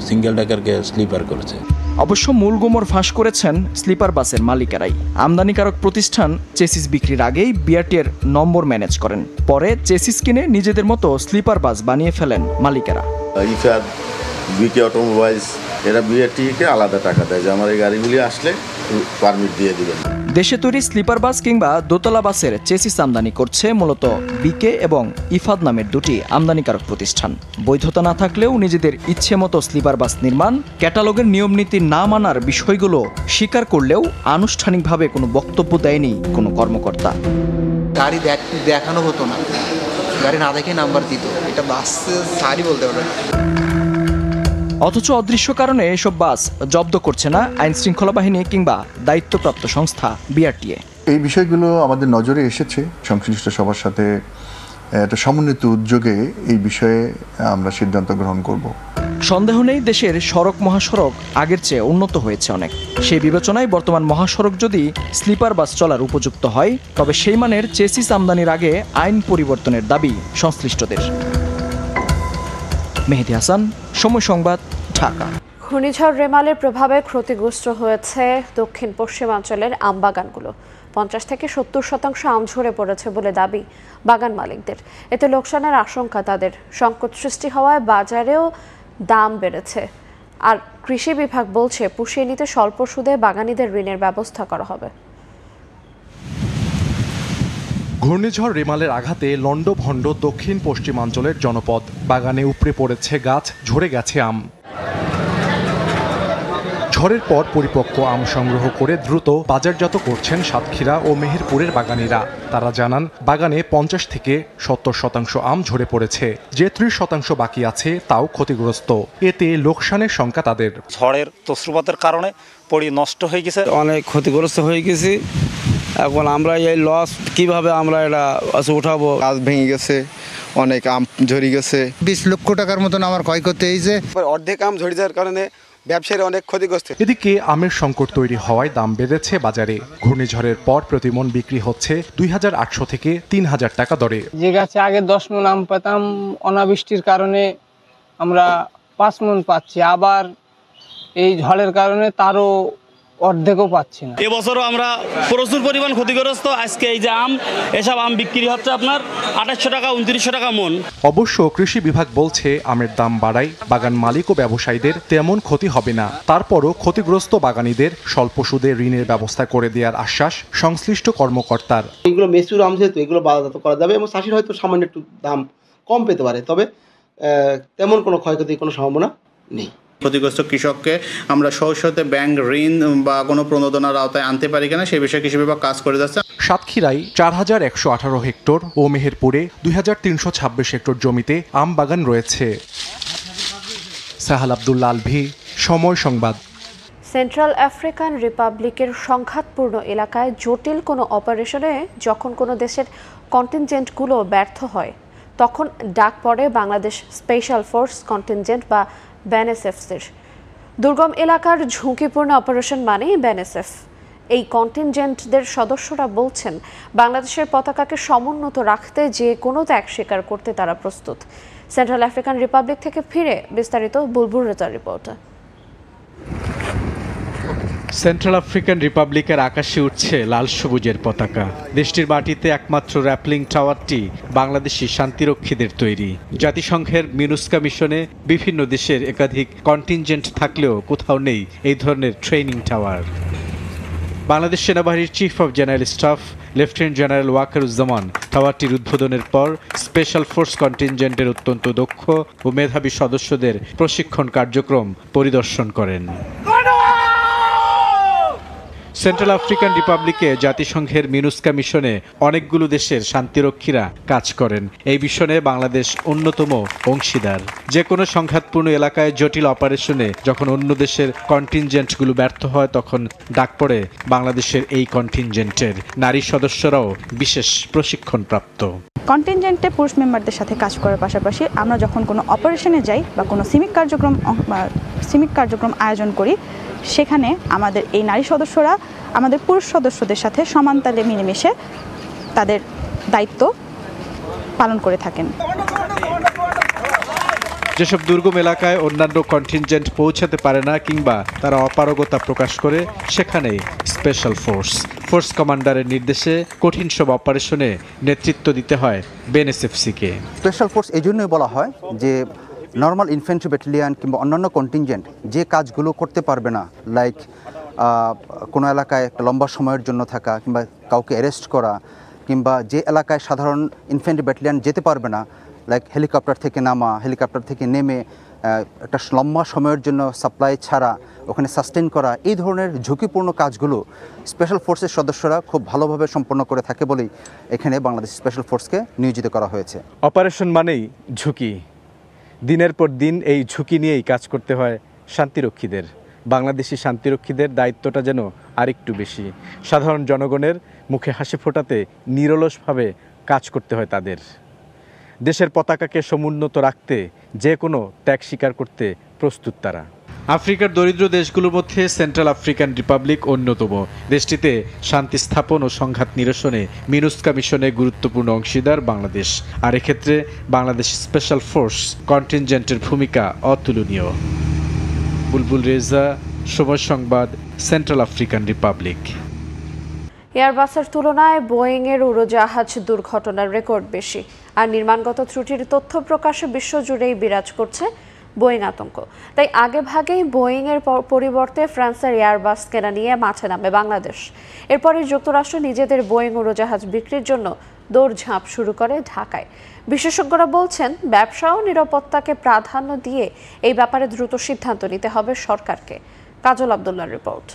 সিঙ্গেল ডেকারকে স্লিপার করেছে। অবশ্য মূল গুমর ফাঁস করেছেন স্লিপার বাসের মালিকেরাই। আমদানিকারক প্রতিষ্ঠান চেসিস বিক্রির আগেই বিআরটিএর নম্বর ম্যানেজ করেন, পরে চেসিস কিনে নিজেদের মতো স্লিপার বাস বানিয়ে ফেলেন মালিকেরা। ইফাদ, বিকে অটোমোবাইলস এরা বিআরটিকে আলাদা টাকা দেয় যে আমার এই গাড়িগুলি আসলে পারমিট দিয়ে দিবেন। দেশে তৈরি স্লিপার বাস কিংবা দোতলা বাসের চেসিস আমদানি করছে মূলত বিকে এবং ইফাদ নামের দুটি আমদানিকারক প্রতিষ্ঠান। বৈধতা না থাকলেও নিজেদের ইচ্ছে মতো স্লিপার বাস নির্মাণ, ক্যাটালগের নিয়মনীতি না মানার বিষয়গুলো স্বীকার করলেও আনুষ্ঠানিকভাবে কোনো বক্তব্য দেয়নি কোনো কর্মকর্তা। গাড়ি দেখানো হতো না, গাড়ি না দেখে নাম্বার দিত, এটা বাস সারি বলতে পারে। অথচ অদৃশ্য কারণে এসব বাস জব্দ করছে না আইন শৃঙ্খলা বাহিনী কিংবা দায়িত্বপ্রাপ্ত সংস্থা বিআরটিএ। এই বিষয়গুলো আমাদের নজরে এসেছে, সংশ্লিষ্ট সবার সাথে একটা সমন্বিত উদ্যোগে এই বিষয়ে আমরা সিদ্ধান্ত গ্রহণ করব। সন্দেহ নেই দেশের সড়ক মহাসড়ক আগের চেয়ে উন্নত হয়েছে অনেক। সেই বিবেচনায় বর্তমান মহাসড়ক যদি স্লিপার বাস চলার উপযুক্ত হয়, তবে সেই মানের চেসিস আমদানির আগে আইন পরিবর্তনের দাবি সংশ্লিষ্টদের। মেহেদি হাসান, সময় সংবাদ, ঢাকা। ঘূর্ণিঝড় রেমালের প্রভাবে ক্ষতিগ্রস্ত হয়েছে দক্ষিণ পশ্চিমাঞ্চলের আম বাগানগুলো। 50 থেকে 70% আম ঝরে পড়েছে বলে দাবি বাগান মালিকদের। এতে লোকসানের আশঙ্কা তাদের। সংকট সৃষ্টি হওয়ায় বাজারেও দাম বেড়েছে। আর কৃষি বিভাগ বলছে পুষিয়ে নিতে স্বল্প সুদে বাগানীদের ঋণের ব্যবস্থা করা হবে। ঘূর্ণিঝড় রেমালের আঘাতে লন্ডভন্ড দক্ষিণ পশ্চিমাঞ্চলের জনপদ। বাগানে উপড়ে পড়েছে গাছ, ঝরে গেছে আম। ঝড়ের পর পরিপক্ক আম সংগ্রহ করে দ্রুত বাজারজাত করছেন সাতক্ষীরা ও মেহেরপুরের বাগানীরা। তারা জানান বাগানে 50 থেকে 70% আম ঝরে পড়েছে, যে 30% বাকি আছে তাও ক্ষতিগ্রস্ত। এতে লোকসানের শঙ্কা তাদের। ঝড়ের তসরুপাতের কারণে পড়ি নষ্ট হয়ে গেছে, অনেক ক্ষতিগ্রস্ত হয়ে গেছি। এখন আমরা এই লস কিভাবে আমরা এটা উঠাবো? গাছ ভেঙে গেছে, অনেক আম ঝরে গেছে। 20 লক্ষ টাকার মতন আমার ক্ষয়ক্ষতি হয়েছে। অর্ধেক আম ঝরে যাওয়ার কারণে ব্যবসায়ীরা অনেক ক্ষতিগ্রস্ত। এদিকে আমের সংকট তৈরি হওয়ায় দাম বেড়েছে বাজারে। ঘূর্ণিঝড়ের পর প্রতিমন বিক্রি হচ্ছে 2800 থেকে 3000 টাকা দরে। যে গাছে আগে 10 মণ আম পেতাম, অনাবৃষ্টির কারণে আমরা 5 মণ পাচ্ছি, আবার এই ঝড়ের কারণে তারও অর্ধেকও পাচ্ছি না। এবছরও আমরা প্রচুর পরিমাণ ক্ষতিগ্রস্ত। আজকে এই যে আম, এসব আম বিক্রি হচ্ছে আপনার 2800 টাকা 2900 টাকা মন। অবশ্য কৃষি বিভাগ বলছে আমের দাম বাড়ায় বাগান মালিক ও ব্যবসায়ীদের তেমন ক্ষতি হবে না। তারপরও ক্ষতিগ্রস্ত বাগানীদের স্বল্প সুদে ঋণের ব্যবস্থা করে দেওয়ার আশ্বাস সংশ্লিষ্ট কর্মকর্তার। এগুলো মেচুর আম যেহেতু এগুলো বাজারজাত করা যাবে এবং চাষির হয়তো সামান্য একটু দাম কম পেতে পারে, তবে তেমন কোনো ক্ষয়ক্ষতির কোনো সম্ভাবনা নেই। ক্ষতিগ্রস্ত কৃষককে আমরা সহজতে ব্যাংক ঋণ বা কোনো প্রণোদনার আওতায় আনতে পারি কিনা সে বিষয়ে কৃষি বিভাগ কাজ করে যাচ্ছে। সাতক্ষীরায় 4118 হেক্টর ও মেহেরপুরে 2326 হেক্টর জমিতে আম বাগান রয়েছে। সাহাল আব্দুল্লাহ আলভি, সময় সংবাদ। সেন্ট্রাল আফ্রিকান রিপাবলিকের সংঘাতপূর্ণ এলাকায় জটিল কোনো অপারেশনে যখন কোনো দেশের কন্টিনজেন্টগুলো ব্যর্থ হয়, তখন ডাক পড়ে বাংলাদেশ স্পেশাল ফোর্স কন্টিনজেন্ট বা BNSF-এর। দুর্গম এলাকার ঝুঁকিপূর্ণ অপারেশন মানেই BNSF। এই কন্টিনজেন্টদের সদস্যরা বলছেন বাংলাদেশের পতাকাকে সমুন্নত রাখতে যে কোনো ত্যাগ স্বীকার করতে তারা প্রস্তুত। সেন্ট্রাল আফ্রিকান রিপাবলিক থেকে ফিরে বিস্তারিত বুলবুল রেজার রিপোর্ট। সেন্ট্রাল আফ্রিকান রিপাবলিকের আকাশে উঠছে লাল সবুজের পতাকা। দেশটির মাটিতে একমাত্র র্যাপলিং টাওয়ারটি বাংলাদেশি শান্তিরক্ষীদের তৈরি। জাতিসংঘের মিনুস্কা মিশনে বিভিন্ন দেশের একাধিক কন্টিনজেন্ট থাকলেও কোথাও নেই এই ধরনের ট্রেনিং টাওয়ার। বাংলাদেশ সেনাবাহিনীর chief of general staff lieutenant general Wakeruzzaman টাওয়ারটির উদ্বোধনের পর স্পেশাল ফোর্স কন্টিনজেন্টের অত্যন্ত দক্ষ ও মেধাবী সদস্যদের প্রশিক্ষণ কার্যক্রম পরিদর্শন করেন। সেন্ট্রাল আফ্রিকান রিপাবলিকে জাতিসংঘের মিনুস্কা মিশনে অনেকগুলো দেশের শান্তিরক্ষীরা কাজ করেন। এই মিশনে বাংলাদেশ অন্যতম অংশীদার। যে কোনো সংঘাতপূর্ণ এলাকায় জটিল অপারেশনে যখন অন্য দেশের কন্টিনজেন্টগুলো ব্যর্থ হয় তখন ডাক পড়ে বাংলাদেশের এই কন্টিনজেন্টের। নারী সদস্যরাও বিশেষ প্রশিক্ষণপ্রাপ্ত। কন্টিনজেন্টে পুরুষ মেম্বারদের সাথে কাজ করার পাশাপাশি আমরা যখন কোনো অপারেশনে যাই বা কোনো সিমিক কার্যক্রম আয়োজন করি, সেখানে আমাদের এই নারী সদস্যরা আমাদের পুরুষ সদস্যদের সাথে সমান তালে মিলেমিশে তাদের দায়িত্ব পালন করে থাকেন। যেসব দুর্গম এলাকায় অন্যান্য কন্টিনজেন্ট পৌঁছাতে পারে না কিংবা তারা অপারগতা প্রকাশ করে, সেখানে স্পেশাল ফোর্স কমান্ডারের নির্দেশে কঠিন সব অপারেশনে নেতৃত্ব দিতে হয় বিএনএসএফসিকে। স্পেশাল ফোর্স এই জন্যই বলা হয় যে নর্মাল ইনফ্যান্ট্রি ব্যাটালিয়ন কিংবা অন্যান্য কন্টিনজেন্ট যে কাজগুলো করতে পারবে না, লাইক কোনো এলাকায় একটা লম্বা সময়ের জন্য থাকা কিংবা কাউকে অ্যারেস্ট করা, কিংবা যে এলাকায় সাধারণ ইনফ্যান্ট্রি ব্যাটালিয়ন যেতে পারবে না, লাইক হেলিকপ্টার থেকে নামা, হেলিকপ্টার থেকে নেমে একটা লম্বা সময়ের জন্য সাপ্লাই ছাড়া ওখানে সাস্টেন করা, এই ধরনের ঝুঁকিপূর্ণ কাজগুলো স্পেশাল ফোর্সের সদস্যরা খুব ভালোভাবে সম্পন্ন করে থাকে বলেই এখানে বাংলাদেশ স্পেশাল ফোর্সকে নিয়োজিত করা হয়েছে। অপারেশন মানেই ঝুঁকি। দিনের পর দিন এই ঝুঁকি নিয়েই কাজ করতে হয় শান্তিরক্ষীদের। বাংলাদেশি শান্তিরক্ষীদের দায়িত্বটা যেন আরেকটু বেশি। সাধারণ জনগণের মুখে হাসি ফোটাতে নিরলসভাবে কাজ করতে হয় তাদের। দেশের পতাকাকে সমুন্নত রাখতে যে কোনো ত্যাগ স্বীকার করতে প্রস্তুত তারা। আফ্রিকার দরিদ্র দেশগুলোর মধ্যে সেন্ট্রাল আফ্রিকান রিপাবলিক অন্যতম। দেশটিতে শান্তি স্থাপন ও সংঘাত নিরসনে মিনুস্কা মিশনে গুরুত্বপূর্ণ অংশীদার বাংলাদেশ। আর এক্ষেত্রে বাংলাদেশ স্পেশাল ফোর্স কন্টিনজেন্টের ভূমিকা অতুলনীয়। বুলবুল রেজা, সময় সংবাদ, সেন্ট্রাল আফ্রিকান রিপাবলিক। এয়ারবাসের তুলনায় বোয়িংয়ের উড়োজাহাজ দুর্ঘটনার রেকর্ড বেশি, আর নির্মাণগত ত্রুটির তথ্য প্রকাশে বিশ্বজুড়েই বিরাজ করছে বোয়িং আতঙ্ক। তাই আগে ভাগেই বোয়িংয়ের পরিবর্তে ফ্রান্সের এয়ারবাস কেনা নিয়ে মাঠে নামে বাংলাদেশ। এরপরই যুক্তরাষ্ট্র নিজেদের বোয়িং উড়োজাহাজ বিক্রির জন্য দৌড়ঝাঁপ শুরু করে ঢাকায়। বিশেষজ্ঞরা বলছেন, ব্যবসা ও নিরাপত্তাকে প্রাধান্য দিয়ে এই ব্যাপারে দ্রুত সিদ্ধান্ত নিতে হবে সরকারকে। কাজল আব্দুল্লাহর রিপোর্ট।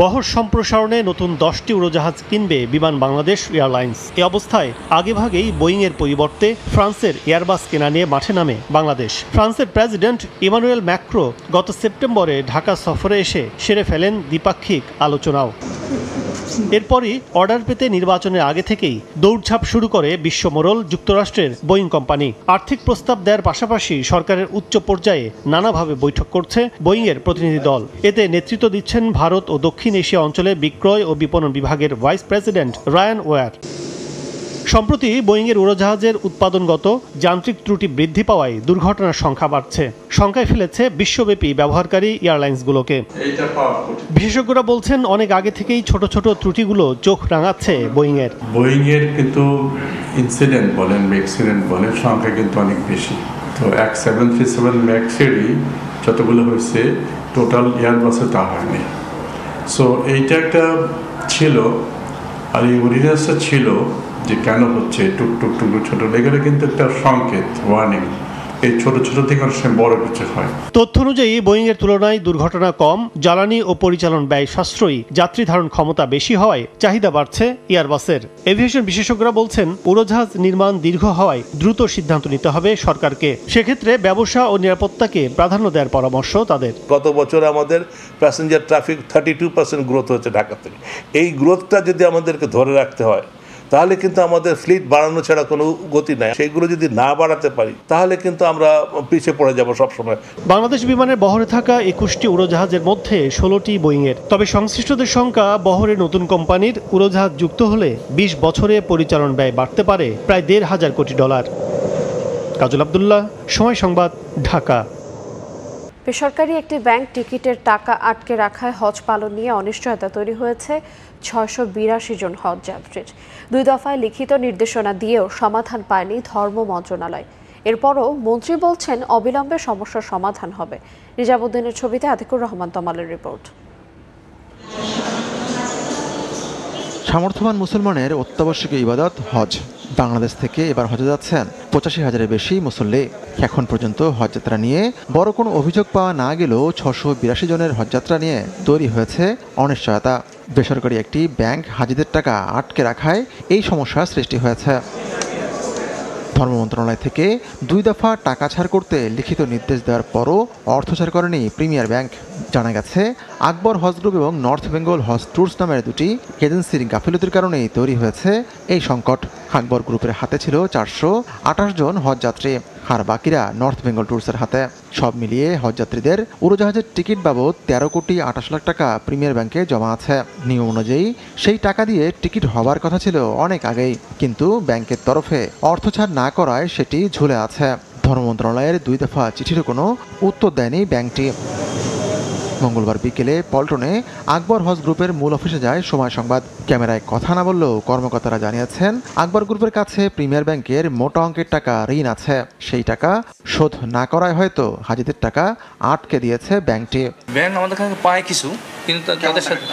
বহর সম্প্রসারণে নতুন 10টি উড়োজাহাজ কিনবে বিমান বাংলাদেশ এয়ারলাইন্স। এ অবস্থায় আগেভাগেই বোয়িংয়ের পরিবর্তে ফ্রান্সের এয়ারবাস কেনা নিয়ে মাঠে নামে বাংলাদেশ। ফ্রান্সের প্রেসিডেন্ট ইমানুয়েল ম্যাক্রো গত সেপ্টেম্বরে ঢাকা সফরে এসে সেরে ফেলেন দ্বিপাক্ষিক আলোচনাও। এরপরই অর্ডার পেতে নির্বাচনের আগে থেকেই দৌড়ঝাঁপ শুরু করে বিশ্বমোড়ল যুক্তরাষ্ট্রের বোয়িং কোম্পানি। আর্থিক প্রস্তাব দেওয়ার পাশাপাশি সরকারের উচ্চ পর্যায়ে নানাভাবে বৈঠক করছে বোয়িংয়ের প্রতিনিধি দল। এতে নেতৃত্ব দিচ্ছেন ভারত ও দক্ষিণ এশিয়া অঞ্চলে বিক্রয় ও বিপণন বিভাগের ভাইস প্রেসিডেন্ট রায়ান ওয়ার। সম্প্রতি বোয়িংয়ের উড়োজাহাজের উৎপাদনগত যান্ত্রিক ত্রুটি বৃদ্ধি পাওয়ায় দুর্ঘটনার সংখ্যা বাড়ছে, শঙ্কায় ফেলেছে বিশ্বব্যাপী ব্যবহারকারী এয়ারলাইন্সগুলোকে। বিশেষজ্ঞরা বলছেন, অনেক আগে থেকেই ছোট ছোট ত্রুটিগুলো চোখ রাঙাচ্ছে বোয়িংয়ের কিন্তু ইনসিডেন্ট বলেন অ্যাক্সিডেন্ট বলেন সংখ্যা কিন্তু অনেক বেশি। তো 737 ম্যাক্সেরই যতগুলো হয়েছে টোটাল এয়ারবাসে তা হয়নি। সো এইটা একটা ছিল, আর এই অরিজিনালসটা ছিল যে কেন হচ্ছে টুকটুক টুকটুক ছোট লেগে, কিন্তু একটা সংকেত, ওয়ার্নিং। এই ছোট ছোট থেকে অনেক সময় বড় কিছু হয়। তথ্য অনুযায়ী বোয়িংয়ের তুলনায় দুর্ঘটনা কম, জ্বালানি ও পরিচালন ব্যয় সাশ্রয়ী, যাত্রী ধারণ ক্ষমতা বেশি হওয়ায় চাহিদা বাড়ছে এয়ারবাসের। এভিয়েশন বিশেষজ্ঞরা বলছেন, উড়োজাহাজ নির্মাণ দীর্ঘ হওয়ায় দ্রুত সিদ্ধান্ত নিতে হবে সরকারকে। সেক্ষেত্রে ব্যবসা ও নিরাপত্তাকে প্রাধান্য দেওয়ার পরামর্শ তাদের। গত বছর আমাদের প্যাসেঞ্জার ট্রাফিক 32% গ্রোথ হয়েছে ঢাকা থেকে। এই গ্রোথটা যদি আমাদেরকে ধরে রাখতে হয় তাহলে কিন্তু আমাদের ফ্লিট বাড়ানো ছাড়া কোনো গতি নাই। সেইগুলো যদি না বাড়াতে পারি তাহলে কিন্তু আমরা পিছিয়ে পড়ে যাব সবসময়। বাংলাদেশ বিমানের বহরে থাকা 21টি উড়োজাহাজের মধ্যে 16টি বোয়িংয়ের। তবে সংশ্লিষ্টদের সংখ্যা, বহরে নতুন কোম্পানির উড়োজাহাজ যুক্ত হলে 20 বছরে পরিচালন ব্যয় বাড়তে পারে প্রায় $1,500 কোটি। কাজল আব্দুল্লাহ, সময় সংবাদ, ঢাকা। বেসরকারি একটি ব্যাংক টিকিটের টাকা আটকে রাখায় হজ পালন নিয়ে অনিশ্চয়তা তৈরি হয়েছে 682 জন হজ যাত্রীর। 2 দফায় লিখিত নির্দেশনা দিয়েও সমাধান পায়নি ধর্ম মন্ত্রণালয়। এরপরও মন্ত্রী বলছেন অবিলম্বে সমস্যার সমাধান হবে। নিজামুদ্দিনের ছবিতে আতিকুর রহমান তমালের রিপোর্ট। সামর্থ্যবান মুসলমানের অত্যাবশ্যকীয় ইবাদত হজ। বাংলাদেশ থেকে এবার হজে যাচ্ছেন 85,000-এর বেশি মুসল্লি। এখন পর্যন্ত হজযাত্রা নিয়ে বড় কোনো অভিযোগ পাওয়া না গেলেও 682 জনের হজযাত্রা নিয়ে তৈরি হয়েছে অনিশ্চয়তা। বেসরকারি একটি ব্যাংক হাজিদের টাকা আটকে রাখায় এই সমস্যা সৃষ্টি হয়েছে। ধর্ম মন্ত্রণালয় থেকে 2 দফা টাকা ছাড় করতে লিখিত নির্দেশ দেওয়ার পরও অর্থ ছাড় করেনি প্রিমিয়ার ব্যাংক। জানা গেছে আকবর হজ গ্রুপ এবং নর্থ বেঙ্গল হজ ট্যুরস নামের দুটি এজেন্সির গাফিলতির কারণেই তৈরি হয়েছে এই সংকট। আকবর গ্রুপের হাতে ছিল 428 জন হজযাত্রী, আর বাকিরা নর্থ বেঙ্গল ট্যুরসের হাতে। সব মিলিয়ে হজযাত্রীদের উড়োজাহাজের টিকিট বাবদ 13,28 লাখ টাকা প্রিমিয়ার ব্যাংকে জমা আছে। নিয়ম অনুযায়ী সেই টাকা দিয়ে টিকিট হবার কথা ছিল অনেক আগেই, কিন্তু ব্যাংকের তরফে অর্থ ছাড় না করায় সেটি ঝুলে আছে। ধর্ম মন্ত্রণালয়ের 2 দফা চিঠির কোনো উত্তর দেয়নি ব্যাংকটি। মঙ্গলবার বিকেলে পল্টনে আকবর হজ গ্রুপের মূল অফিসে যায় সময় সংবাদ। ক্যামেরায় কথা না বললেও কর্মকর্তারা জানিয়েছেন আকবর গ্রুপের কাছে প্রিমিয়ার ব্যাংকের মোটা অঙ্কের টাকা ঋণ আছে। সেই টাকা শোধ না করায় হয়তো হাজিদের টাকা আটকে দিয়েছে ব্যাংকটি। ব্যাংক আমাদের কাছে পায় কিছু, কিন্তু তাদের সাথে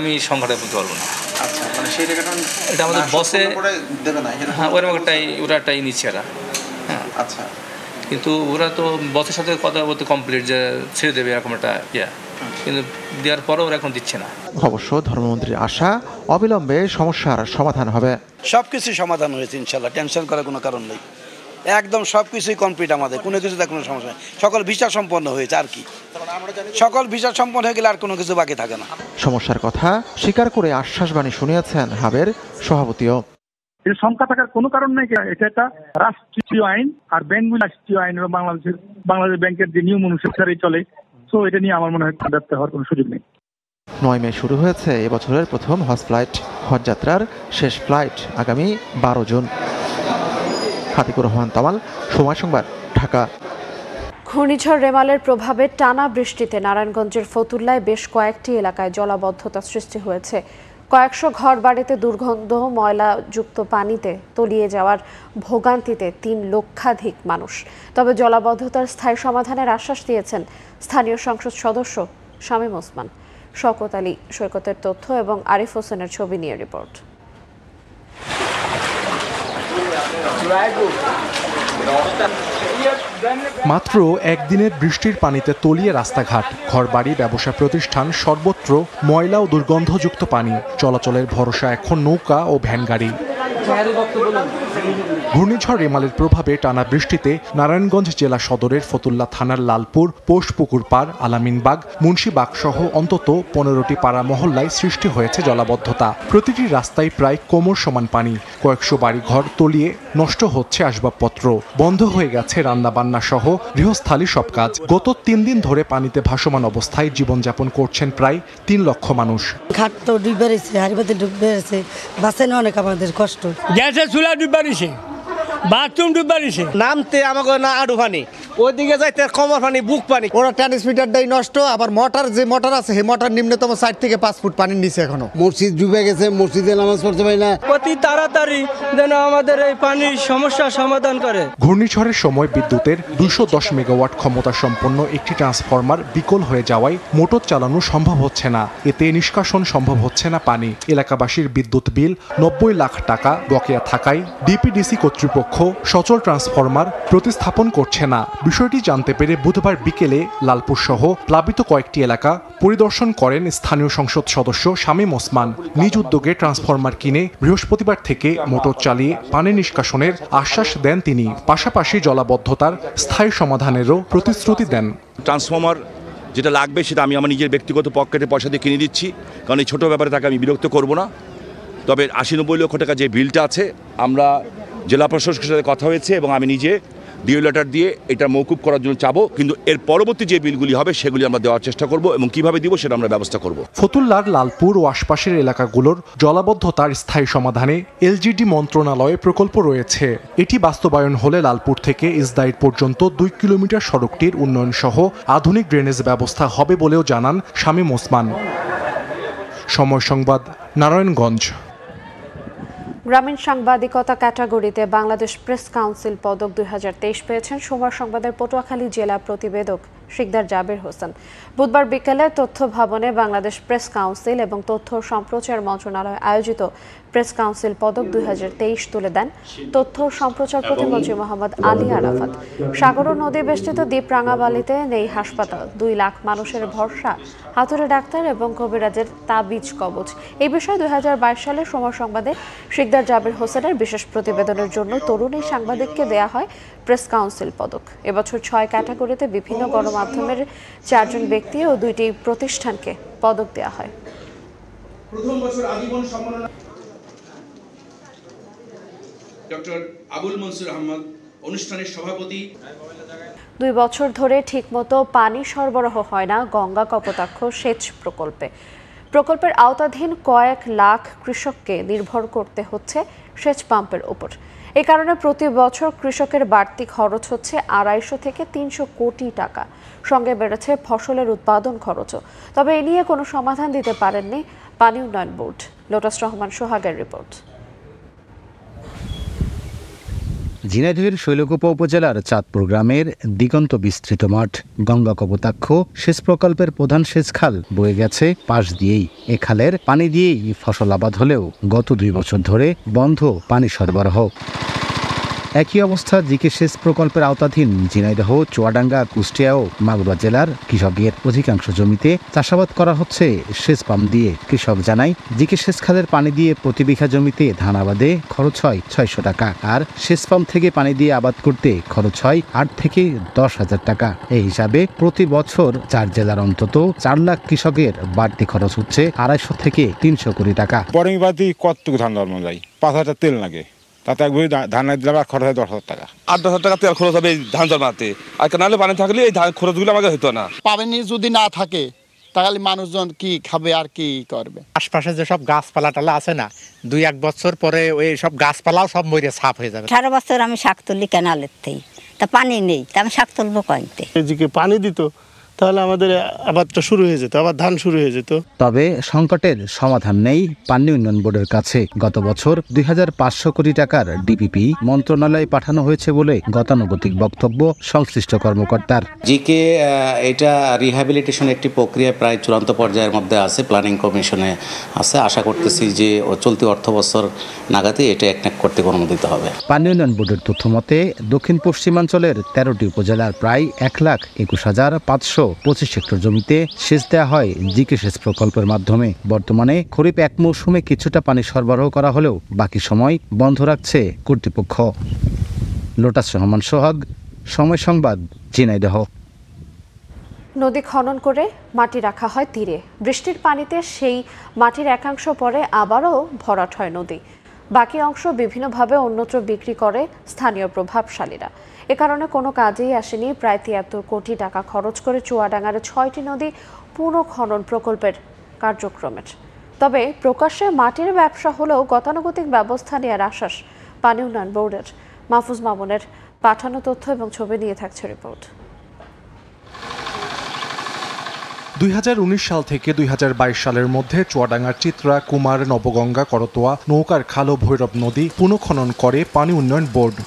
আমি সংখ্যাটা বলতে পারবো না। আচ্ছা, মানে সেই টাকাটা এটা আমাদের বসে দেবে না। হ্যাঁ, ওরাটাই নিচ্ছে এরা। হ্যাঁ, আচ্ছা, কিন্তু ওরা তো বসের সাথে কথা বলতে কমপ্লিট যে ছেড়ে দেবে এরকম একটা কিন্তু দেওয়ার পরও ওরা এখন দিচ্ছে না। অবশ্য ধর্মমন্ত্রীর আশা অবিলম্বে সমস্যার সমাধান হবে। সবকিছু সমাধান হয়েছে ইনশাল্লাহ, টেনশন করার কোনো কারণ নেই। একদম সবকিছুই কমপ্লিট, আমাদের কোনো কিছুতে কোনো সমস্যা নেই। সকল ভিসা সম্পন্ন হয়েছে, আর কি সকল ভিসা সম্পন্ন হয়ে গেলে আর কোনো কিছু বাকি থাকে না। সমস্যার কথা স্বীকার করে আশ্বাসবাণী শুনিয়েছেন হাবের সভাপতিও। এর সংখ্যা থাকার কোনো কারণ নেই। এটা একটা রাষ্ট্রীয় আইন, আর ব্যাংকগুলি রাষ্ট্রীয় আইন এবং বাংলাদেশ ব্যাংকের যে নিয়ম অনুসারে চলে। তো এটা নিয়ে আমার মনে হয় ব্যর্থ হওয়ার কোনো সুযোগ নেই। 9 মে শুরু হয়েছে এবছরের প্রথম হজ ফ্লাইট। হজযাত্রার শেষ ফ্লাইট আগামী 12 জুন। আতিকুর রহমান তামাল, সময় সংবাদ, ঢাকা। ঘূর্ণিঝড় রেমালের প্রভাবে টানা বৃষ্টিতে নারায়ণগঞ্জের ফতুল্লায় বেশ কয়েকটি এলাকায় জলাবদ্ধতা সৃষ্টি হয়েছে। কয়েকশো ঘর বাড়িতে দুর্গন্ধ ময়লাযুক্ত পানিতে তলিয়ে যাওয়ার ভোগান্তিতে 3 লক্ষাধিক মানুষ। তবে জলাবদ্ধতার স্থায়ী সমাধানের আশ্বাস দিয়েছেন স্থানীয় সংসদ সদস্য শামীম ওসমান। শওকত আলী সৈকতের তথ্য এবং আরিফ হোসেনের ছবি নিয়ে রিপোর্ট। মাত্র একদিনের বৃষ্টির পানিতে তলিয়ে রাস্তাঘাট, ঘরবাড়ি, ব্যবসা প্রতিষ্ঠান, সর্বত্র ময়লা ও দুর্গন্ধযুক্ত পানি। চলাচলের ভরসা এখন নৌকা ও ভ্যান গাড়ি। ঘূর্ণিঝড় রেমালের প্রভাবে টানা বৃষ্টিতে নারায়ণগঞ্জ জেলা সদরের ফতুল্লা থানার লালপুর, পোষপুকুর পাড়, আলামিনবাগ, মুন্সিবাগ সহ অন্তত 15টি পাড়া মহল্লায় সৃষ্টি হয়েছে জলাবদ্ধতা। প্রতিটি রাস্তায় প্রায় কোমর সমান পানি। কয়েকশো বাড়িঘর তলিয়ে নষ্ট হচ্ছে আসবাবপত্র। বন্ধ হয়ে গেছে রান্নাবান্না সহ গৃহস্থালী সব কাজ। গত 3 দিন ধরে পানিতে ভাসমান অবস্থায় জীবনযাপন করছেন প্রায় 3 লক্ষ মানুষ। ঘাট তো ডুবে রয়েছে, হাড়িবাতি ডুবে রয়েছে, বাসে না অনেক আমাদের কষ্ট। গ্যাসের চুলা ডুবে রয়েছে, বাথরুম ডুবে রয়েছে, নামতে আমাকে না আডু পানি, ওইদিকে যাইতে কমর পানি, বুক পানি। ওরা ট্রান্সমিটারটাই নষ্ট, আবার মোটর আছে, সেই মোটর নিম্নতম 4 থেকে 5 ফুট পানির নিচে এখনো। মসজিদ ডুবে গেছে, মসজিদে নামাজ পড়তে পারি না। অতি তাড়াতাড়ি যেন আমাদের এই পানির সমস্যা সমাধান করে। ঘূর্ণিঝড়ের সময় বিদ্যুতের 210 মেগাওয়াট ক্ষমতা সম্পন্ন একটি ট্রান্সফরমার বিকল হয়ে যাওয়ায় মোটর চালানো সম্ভব হচ্ছে না। এতে নিষ্কাশন সম্ভব হচ্ছে না পানি। এলাকাবাসীর বিদ্যুৎ বিল 90 লাখ টাকা বকেয়া থাকায় ডিপিডিসি কর্তৃপক্ষ সচল ট্রান্সফরমার প্রতিস্থাপন করছে না। বিষয়টি জানতে পেরে বুধবার বিকেলে লালপুর সহ প্লাবিত কয়েকটি এলাকা পরিদর্শন করেন স্থানীয় সংসদ সদস্য শামীম ওসমান। নিজ উদ্যোগে ট্রান্সফরমার কিনে বৃহস্পতিবার থেকে মোটর চালিয়ে পানি নিষ্কাশনের আশ্বাস দেন তিনি। পাশাপাশি জলাবদ্ধতার স্থায়ী সমাধানেরও প্রতিশ্রুতি দেন। ট্রান্সফরমার যেটা লাগবে সেটা আমি আমার নিজের ব্যক্তিগত পকেটে পয়সা দিয়ে কিনে দিচ্ছি, কারণ এই ছোটো ব্যাপারে তাকে আমি বিরক্ত করব না। তবে 80-90 লক্ষ টাকা যে বিলটা আছে, আমরা জেলা প্রশাসকের সাথে কথা হয়েছে এবং আমি নিজে ডিও লেটার দিয়ে এটা মৌকুব করার জন্য চাবো, কিন্তু এর পরবর্তী যে বিলগুলি হবে সেগুলি আমরা দেওয়ার চেষ্টা করব এবং কিভাবে দিব সেটা আমরা ব্যবস্থা করব। ফতুল্লার লালপুর ও আশপাশের এলাকাগুলোর জলাবদ্ধতার স্থায়ী সমাধানে এলজিডি মন্ত্রণালয়ে প্রকল্প রয়েছে। এটি বাস্তবায়ন হলে লালপুর থেকে ইসদাইর পর্যন্ত 2 কিলোমিটার সড়কটির উন্নয়ন সহ আধুনিক ড্রেনেজ ব্যবস্থা হবে বলেও জানান শামীম ওসমান। সময় সংবাদ, নারায়ণগঞ্জ। গ্রামীণ সাংবাদিকতা ক্যাটাগরিতে বাংলাদেশ প্রেস কাউন্সিল পদক 2023 পেয়েছেন সময় সংবাদের পটুয়াখালী জেলা প্রতিবেদক শিকদার জাবের হোসেন। বুধবার বিকেলে তথ্য ভবনে বাংলাদেশ প্রেস কাউন্সিল এবং তথ্য সম্প্রচার মন্ত্রণালয় আয়োজিত প্রেস কাউন্সিল পদক 2023 তুলে দেন তথ্য সম্প্রচার প্রতিমন্ত্রী মোহাম্মদ আলী আরাফাত। সাগর ও নদী বেষ্টিত দ্বীপ রাঙাবালিতে নেই হাসপাতাল, 2 লাখ মানুষের ভরসা হাতুড়ে ডাক্তার এবং কবিরাজের তাবিজ কবচ। এই বিষয়ে 2022 সালে সময় সংবাদে শিকদার জাবের হোসেনের বিশেষ প্রতিবেদনের জন্য তরুণ এই সাংবাদিককে দেয়া হয় প্রেস কাউন্সিল পদক। এবছর 6 ক্যাটাগরিতে বিভিন্ন গণমাধ্যমের 4 জন ব্যক্তি ও 2টি প্রতিষ্ঠানকে পদক দেয়া হয়। প্রথম বছর আজীবন সম্মাননা ডক্টর আবুল মনসুর আহমদ অনুষ্ঠানের সভাপতি। 2 বছর ধরে ঠিকমতো পানি সরবরাহ হয় না গঙ্গা কপোতাক্ষ সেচ প্রকল্পের আওতাধীন কয়েক লাখ কৃষককে নির্ভর করতে হচ্ছে সেচ পাম্পের উপর। এই কারণে প্রতি বছর কৃষকের বাড়তি খরচ হচ্ছে 250 থেকে 300 কোটি টাকা। সঙ্গে বেড়েছে ফসলের উৎপাদন খরচও। তবে এ নিয়ে কোনো সমাধান দিতে পারেননি পানি উন্নয়ন বোর্ড। লোটাস রহমান সোহাগের রিপোর্ট। ঝিনাইদহের শৈলকুপা উপজেলার চাঁদপুর গ্রামের দিগন্ত বিস্তৃত মাঠ, গঙ্গা কপোতাক্ষ সেচ প্রকল্পের প্রধান সেচ খাল বয়ে গেছে পাশ দিয়েই। এ খালের পানি দিয়েই ফসল আবাদ হলেও গত 2 বছর ধরে বন্ধ পানি সরবরাহ। একই অবস্থা জিকে সেচ প্রকল্পের আওতাধীন ঝিনাইদহ, চুয়াডাঙ্গা, কুষ্টিয়া ও মাগুরা জেলার কৃষকের অধিকাংশ জমিতে চাষাবাদ করা হচ্ছে সেচ পাম্প দিয়ে। কৃষক জানায়, জিকে সেচ খালের পানি দিয়ে প্রতি বিঘা জমিতে ধান আবাদে খরচ হয় 600 টাকা, আর সেচ পাম্প থেকে পানি দিয়ে আবাদ করতে খরচ হয় 8 থেকে 10,000 টাকা। এই হিসাবে প্রতি বছর 4 জেলার অন্তত 4 লাখ কৃষকের বাড়তি খরচ হচ্ছে 250 থেকে 300 কোটি টাকা। বোরিং বাদি কতটুকু ধান ধর্ম যায়, 5,000 তেল লাগে, তাতে একবার ধান দিলে আবার খরচ হয় 10,000 টাকা। 8-10,000 টাকা তেল খরচ হবে এই ধান জন্মাতে, আর নাহলে পানি থাকলে এই ধান খরচগুলো আমাকে হতো না। পানি যদি না থাকে তাহলে মানুষজন কি খাবে আর কি করবে? আশপাশে যেসব গাছপালা টালা আছে না, 2-1 বছর পরে ওই সব গাছপালাও সব মরে সাফ হয়ে যাবে। 18 বছর আমি শাক তুলি ক্যানালের থেকে, তা পানি নেই, তা আমি শাক তুলবো কইতে। এদিকে পানি দিত তাহলে আমাদের আবাদটা শুরু হয়ে যেত, আবার ধান শুরু হয়ে যেত। তবে সংকটের সমাধান নেই পানি উন্নয়ন বোর্ডের কাছে। গত বছর 2,500 কোটি টাকার ডিপিপি মন্ত্রণালয়ে পাঠানো হয়েছে বলে গতানুগতিক বক্তব্য সংশ্লিষ্ট কর্মকর্তার। জিকে এটা রিহ্যাবিলিটেশন একটি প্রক্রিয়া প্রায় চূড়ান্ত পর্যায়ের মধ্যে আছে, প্ল্যানিং কমিশনে আছে। আশা করতেছি যে চলতি অর্থ বছর নাগাদই এটা একনাক করতে অনুমোদিত হবে। পানি উন্নয়ন বোর্ডের তথ্য মতে দক্ষিণ পশ্চিমাঞ্চলের 13টি উপজেলার প্রায় 1,21,525 হেক্টর জমিতে সেচ দেওয়া হয় জিকে সেচ প্রকল্পের মাধ্যমে। বর্তমানে খরিফ 1 মৌসুমে কিছুটা পানি সরবরাহ করা হলেও বাকি সময় বন্ধ রাখছে কর্তৃপক্ষ। লোটাস রহমান সোহাগ, সময় সংবাদ, ঝিনাইদহ। নদী খনন করে মাটি রাখা হয় তীরে। বৃষ্টির পানিতে সেই মাটির একাংশ পরে আবারও ভরাট হয় নদী। বাকি অংশ বিভিন্নভাবে অন্যত্র বিক্রি করে স্থানীয় প্রভাবশালীরা। এ কারণে কোনো কাজেই আসেনি প্রায় 73 কোটি টাকা খরচ করে চুয়াডাঙ্গার 6টি নদী পুনঃখনন প্রকল্পের কার্যক্রমের। তবে প্রকাশ্যে মাটির ব্যবসা হলেও গতানুগতিক ব্যবস্থা নেওয়ার আশ্বাস পানি উন্নয়ন বোর্ডের। মাহফুজ মামুনের পাঠানো তথ্য এবং ছবি নিয়ে থাকছে রিপোর্ট। 2019 সাল থেকে 2022 সালের মধ্যে চুয়াডাঙ্গার চিত্রা, কুমার, নবগঙ্গা, করতোয়া, নৌকার খাল ও ভৈরব নদী পুনঃখনন করে পানি উন্নয়ন বোর্ড।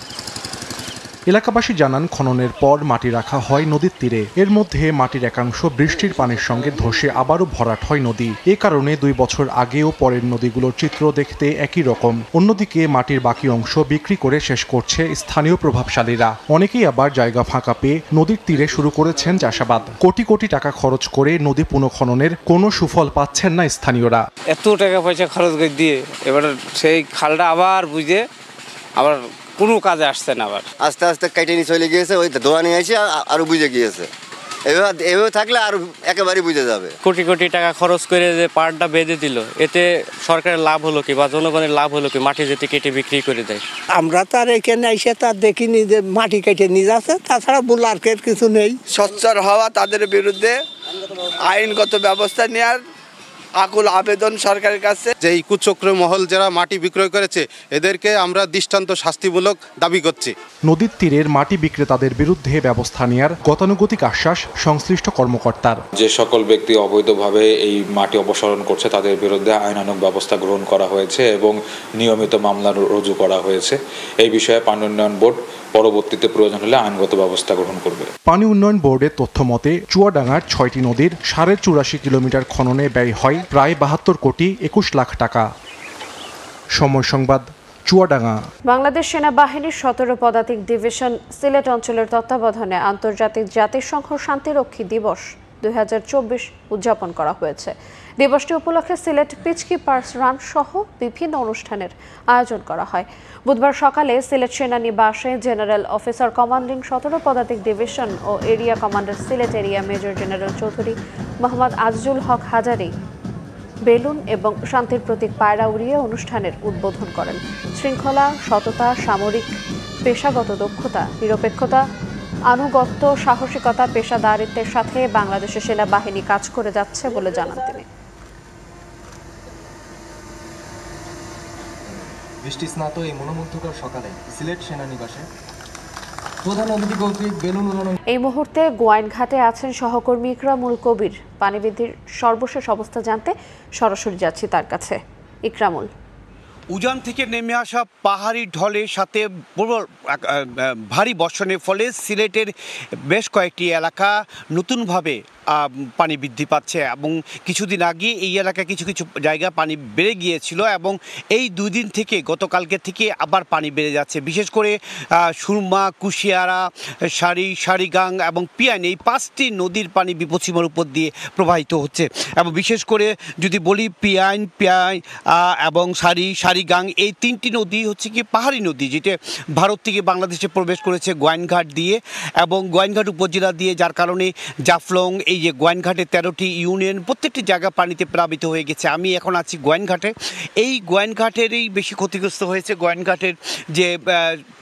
এলাকাবাসী জানান, খননের পর মাটি রাখা হয় নদীর তীরে। এর মধ্যে মাটির একাংশ বৃষ্টির পানির সঙ্গে ধসে আবারও ভরাট হয় নদী। এ কারণে 2 বছর আগে ও পরের নদীগুলোর চিত্র দেখতে একই রকম। অন্যদিকে মাটির বাকি অংশ বিক্রি করে শেষ করছে স্থানীয় প্রভাবশালীরা। অনেকেই আবার জায়গা ফাঁকা পেয়ে নদীর তীরে শুরু করেছেন চাষাবাদ। কোটি কোটি টাকা খরচ করে নদী পুনঃখননের কোনো সুফল পাচ্ছেন না স্থানীয়রা। এত টাকা পয়সা খরচ করে দিয়ে এবার সেই খালটা আবার বুঝে আবার কোনো কাজে আসছে না। আবার আস্তে আস্তে কেটে নিয়ে চলে গিয়েছে, ওই ধোয়া নিয়ে এসে আরো বুঝে গিয়েছে। এভাবে থাকলে আর একেবারেই বুঝে যাবে। কোটি কোটি টাকা খরচ করে যে পাড়টা বেঁধে দিল, এতে সরকারের লাভ হলো কি বা জনগণের লাভ হলো কি? মাটি যেতে কেটে বিক্রি করে দেয়। আমরা তো আর এখানে এসে তার দেখিনি যে মাটি কেটে নিয়ে যাচ্ছে, তাছাড়া বুলারকের কিছু নেই। সোচ্চার হওয়া, তাদের বিরুদ্ধে আইনগত ব্যবস্থা নেওয়ার আকুল আবেদন সরকারের কাছে। যে এই কুচক্র মহল যারা মাটি বিক্রয় করেছে এদেরকে আমরা দৃষ্টান্ত শাস্তিমূলক দাবি করছি। নদীর তীরের মাটি বিক্রেতাদের বিরুদ্ধে ব্যবস্থা নেওয়ার গতানুগতিক আশ্বাস সংশ্লিষ্ট কর্মকর্তার। যে সকল ব্যক্তি অবৈধভাবে এই মাটি অপসারণ করছে তাদের বিরুদ্ধে আইনানুগ ব্যবস্থা গ্রহণ করা হয়েছে এবং নিয়মিত মামলা রুজু করা হয়েছে। এই বিষয়ে পানি উন্নয়ন বোর্ড পরবর্তীতে প্রয়োজন হলে আইনগত ব্যবস্থা গ্রহণ করবে। পানি উন্নয়ন বোর্ডের তথ্য মতে চুয়াডাঙ্গার ৬টি নদীর ৮৫ কিলোমিটার খননে ব্যয় হয় প্রায় ৭২ কোটি ২১ লাখ টাকা। সময় সংবাদ, চুয়াডাঙ্গা। বাংলাদেশ সেনাবাহিনীর ১৭ পদাতিক ডিভিশন সিলেট অঞ্চলের তত্ত্বাবধানে আন্তর্জাতিক জাতিসংঘ শান্তিরক্ষী দিবস ২০২৪ উদযাপন করা হয়েছে। দিবসটি উপলক্ষে সিলেট পিচকিপার্স রান সহ বিভিন্ন অনুষ্ঠানের আয়োজন করা হয়। বুধবার সকালে সিলেট সেনানিবাসে জেনারেল অফিসার কমান্ডিং ১৭ পদাতিক ডিভিশন ও area commander Sylhet area major general Chowdhury Mohammad Azizul Haque Hazari balloon এবং শান্তির প্রতীক পায়রা উড়িয়ে অনুষ্ঠানের উদ্বোধন করেন। শৃঙ্খলা, সততা, সামরিক পেশাগত দক্ষতা, নিরপেক্ষতা, আনুগত্য, সাহসিকতা, পেশাদারিত্বের সাথে বাংলাদেশের সেনাবাহিনী কাজ করে যাচ্ছে বলে জানান তিনি। বৃষ্টি স্নাত এই মনোমুগ্ধকর সকালে সিলেট সেনানিবাসে প্রধান অতিথি কর্তৃক বেলুন উড়ানো। এই মুহূর্তে গোয়াইনঘাটে আছেন সহকর্মী ইকরামুল কবির। পানিবৃদ্ধির সর্বশেষ অবস্থা জানতে সরাসরি যাচ্ছি তার কাছে। ইকরামুল, উজান থেকে নেমে আসা পাহাড়ি ঢলের সাথে ভারী বর্ষণের ফলে সিলেটের বেশ কয়েকটি এলাকা নতুনভাবে পানি বৃদ্ধি পাচ্ছে এবং কিছুদিন আগে এই এলাকায় কিছু কিছু জায়গা পানি বেড়ে গিয়েছিল এবং এই দুই দিন থেকে গতকালকে থেকে আবার পানি বেড়ে যাচ্ছে। বিশেষ করে সুরমা, কুশিয়ারা, সারিগাং এবং পিয়াইন এই 5টি নদীর পানি বিপদসীমার উপর দিয়ে প্রবাহিত হচ্ছে এবং বিশেষ করে যদি বলি পিয়াইন এবং সারিগাং এই 3টি নদী হচ্ছে কি পাহাড়ি নদী, যেটা ভারত থেকে বাংলাদেশে প্রবেশ করেছে গোয়াইনঘাট দিয়ে এবং গোয়াইনঘাট উপজেলা দিয়ে, যার কারণে জাফলং এই যে গোয়াইনঘাটে 13টি ইউনিয়ন প্রত্যেকটি জায়গা পানিতে প্লাবিত হয়ে গেছে। আমি এখন আছি গোয়াইনঘাটে। এই গোয়াইনঘাটেরই বেশি ক্ষতিগ্রস্ত হয়েছে। গোয়াইনঘাটের যে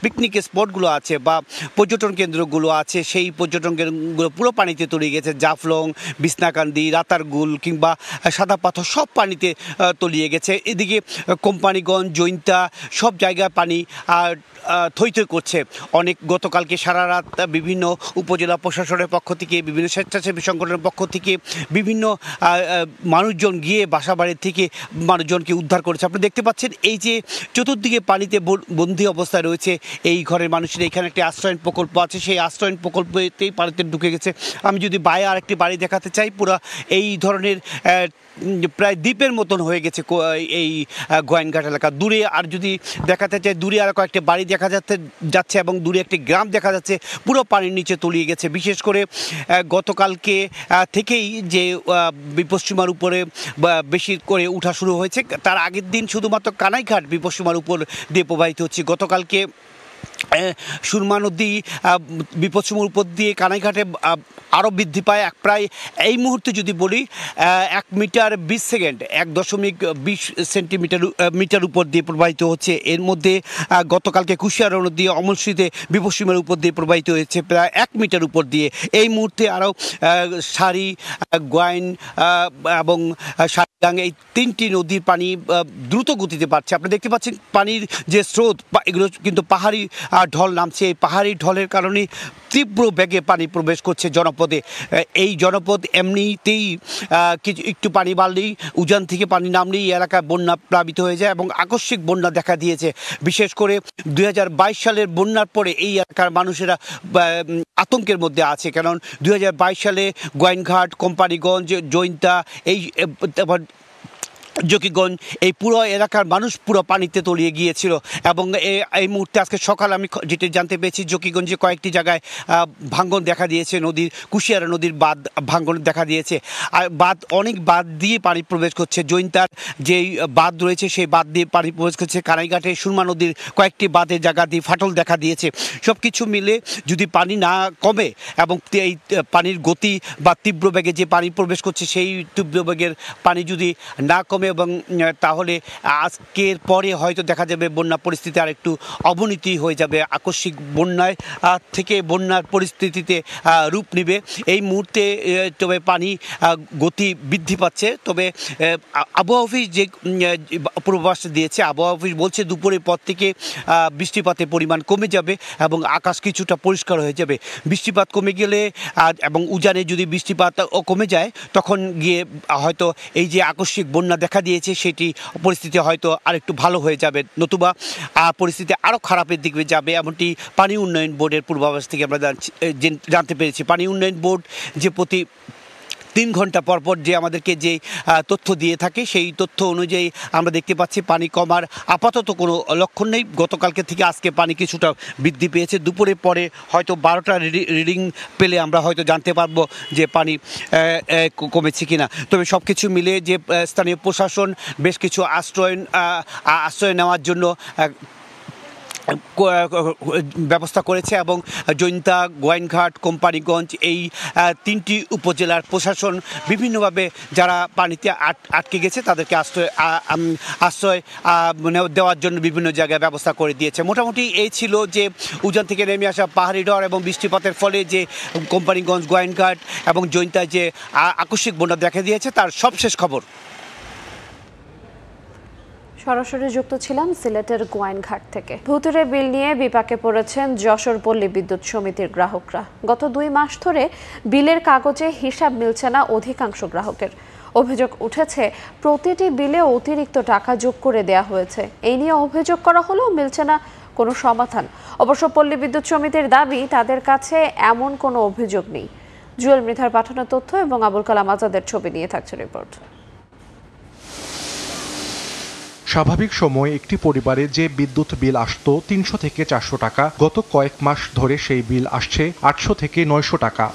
পিকনিক স্পটগুলো আছে বা পর্যটন কেন্দ্রগুলো আছে সেই পর্যটন কেন্দ্রগুলো পুরো পানিতে তলিয়ে গেছে। জাফলং, বিছনাকান্দি, রাতারগুল কিংবা সাদা পাথর সব পানিতে তলিয়ে গেছে। এদিকে কোম্পানিগঞ্জ, জৈন্তা সব জায়গায় পানি থই থই করছে। গতকালকে সারা রাত বিভিন্ন উপজেলা প্রশাসনের পক্ষ থেকে, বিভিন্ন স্বেচ্ছাসেবী সংগঠনের পক্ষ থেকে বিভিন্ন মানুষজন গিয়ে বাসাবাড়ির থেকে মানুষজনকে উদ্ধার করেছে। আপনি দেখতে পাচ্ছেন এই যে চতুর্দিকে পানিতে বন্দী অবস্থায় রয়েছে এই ঘরের মানুষের। এখানে একটি আশ্রয়ণ প্রকল্প আছে, সেই আশ্রয়ণ প্রকল্পতেই পানিতে ঢুকে গেছে। আমি যদি বাইরে আরেকটি বাড়ি দেখাতে চাই, পুরো এই ধরনের প্রায় দ্বীপের মতন হয়ে গেছে এই গোয়াইনঘাট এলাকা। দূরে আর যদি দেখাতে চাই, দূরে আর কয়েকটি বাড়ি দেখা যাচ্ছে এবং দূরে একটি গ্রাম দেখা যাচ্ছে পুরো পানির নিচে তলিয়ে গেছে। বিশেষ করে গতকালকে থেকেই যে বিপদসীমার উপরে বেশি করে উঠা শুরু হয়েছে, তার আগের দিন শুধুমাত্র কানাইঘাট বিপদসীমার উপর দিয়ে প্রবাহিত হচ্ছে। গতকালকে সুরমা নদী বিপদসীমার উপর দিয়ে কানাইঘাটে আরও বৃদ্ধি পায়। প্রায় এই মুহূর্তে যদি বলি 1 মিটার 20 সেকেন্ড 1.20 মিটার উপর দিয়ে প্রবাহিত হচ্ছে। এর মধ্যে গতকালকে কুশিয়ারা নদী অমলশ্রীতে বিপদসীমার উপর দিয়ে প্রবাহিত হয়েছে প্রায় 1 মিটার উপর দিয়ে। এই মুহূর্তে আরও গোয়াইন এবং সারিগাং এই 3টি নদীর পানি দ্রুত গতিতে বাড়ছে। আপনি দেখতে পাচ্ছেন পানির যে স্রোত, এগুলো কিন্তু পাহাড়ি ঢল নামছে। এই পাহাড়ি ঢলের কারণে তীব্র বেগে পানি প্রবেশ করছে জনপদে। এই জনপদ এমনিতেই একটু পানি বাড়লেই, উজান থেকে পানি নামলেই এই এলাকায় বন্যা প্লাবিত হয়ে যায় এবং আকস্মিক বন্যা দেখা দিয়েছে। বিশেষ করে 2022 সালের বন্যার পরে এই এলাকার মানুষেরা আতঙ্কের মধ্যে আছে, কারণ 2022 সালে গোয়াইনঘাট, কোম্পানিগঞ্জ, জৈন্তা এই জকিগঞ্জ এই পুরো এলাকার মানুষ পুরো পানিতে তলিয়ে গিয়েছিল এবং এই মুহূর্তে আজকে সকালে আমি যেটা জানতে পেরেছি জকিগঞ্জে কয়েকটি জায়গায় ভাঙ্গন দেখা দিয়েছে, নদীর কুশিয়ারা নদীর বাঁধ ভাঙ্গন দেখা দিয়েছে। আর অনেক বাঁধ দিয়ে পানি প্রবেশ করছে। জৈন্তার যেই বাঁধ রয়েছে সেই বাঁধ দিয়ে পানি প্রবেশ করছে। কানাইঘাটে সুরমা নদীর কয়েকটি বাঁধের জায়গা দিয়ে ফাটল দেখা দিয়েছে। সব কিছু মিলে যদি পানি না কমে এবং এই পানির গতি বা তীব্র বেগে যে পানি প্রবেশ করছে সেই তীব্র বেগের পানি যদি না কমে এবং তাহলে আজকের পরে হয়তো দেখা যাবে বন্যা পরিস্থিতি আর একটু অবনতি হয়ে যাবে। আকস্মিক বন্যায় থেকে বন্যার পরিস্থিতিতে রূপ নেবে। এই মুহূর্তে তবে পানি গতি বৃদ্ধি পাচ্ছে। তবে আবহাওয়া অফিস যে পূর্বাভাস দিয়েছে, আবহাওয়া অফিস বলছে দুপুরের পর থেকে বৃষ্টিপাতের পরিমাণ কমে যাবে এবং আকাশ কিছুটা পরিষ্কার হয়ে যাবে। বৃষ্টিপাত কমে গেলে এবং উজানে যদি বৃষ্টিপাত কমে যায় তখন গিয়ে হয়তো এই যে আকস্মিক বন্যা দেখা দিয়েছে সেটি পরিস্থিতি হয়তো আরেকটু ভালো হয়ে যাবে, নতুবা পরিস্থিতি আরও খারাপের দিকে যাবে। এমনটি পানি উন্নয়ন বোর্ডের পূর্বাভাস থেকে আমরা জানতে পেরেছি। পানি উন্নয়ন বোর্ড যে প্রতি 3 ঘন্টা পরপর যে আমাদেরকে যে তথ্য দিয়ে থাকে সেই তথ্য অনুযায়ী আমরা দেখতে পাচ্ছি পানি কমার আপাতত কোনো লক্ষণ নেই। গতকালকে থেকে আজকে পানি কিছুটা বৃদ্ধি পেয়েছে। দুপুরের পরে হয়তো 12টা রিডিং পেলে আমরা হয়তো জানতে পারবো যে পানি কমেছে কিনা। তবে সব কিছু মিলে যে স্থানীয় প্রশাসন বেশ কিছু আশ্রয় নেওয়ার জন্য ব্যবস্থা করেছে এবং জৈন্তা, গোয়াইনঘাট, কোম্পানিগঞ্জ এই 3টি উপজেলার প্রশাসন বিভিন্নভাবে যারা পানিতে আটকে গেছে তাদেরকে আশ্রয় দেওয়ার জন্য বিভিন্ন জায়গায় ব্যবস্থা করে দিয়েছে। মোটামুটি এই ছিল যে উজান থেকে নেমে আসা পাহাড়ি ঢল এবং বৃষ্টিপাতের ফলে যে কোম্পানিগঞ্জ, গোয়াইনঘাট এবং জৈন্তায় যে আকস্মিক বন্যা দেখা দিয়েছে তার সবশেষ খবর। সরাসরি যুক্ত ছিলাম সিলেটের গোয়াইনঘাট থেকে। ভুতুড়ে বিল নিয়ে বিপাকে পড়েছেন যশোর পল্লী বিদ্যুৎ সমিতির গ্রাহকরা। গত 2 মাস ধরে বিলের কাগজে হিসাব মিলছে না অধিকাংশ গ্রাহকের। অভিযোগ উঠেছে প্রতিটি বিলে অতিরিক্ত টাকা যোগ করে দেয়া হয়েছে। এই নিয়ে অভিযোগ করা হলেও মিলছে না কোনো সমাধান। অবশ্য পল্লী বিদ্যুৎ সমিতির দাবি তাদের কাছে এমন কোনো অভিযোগ নেই। জুয়েল মৃধার পাঠানো তথ্য এবং আবুল কালাম আজাদের ছবি নিয়ে থাকছে রিপোর্ট। স্বাভাবিক সময় একটি পরিবারে যে বিদ্যুৎ বিল আসতো 300 থেকে 400 টাকা, গত কয়েক মাস ধরে সেই বিল আসছে 800 থেকে 900 টাকা।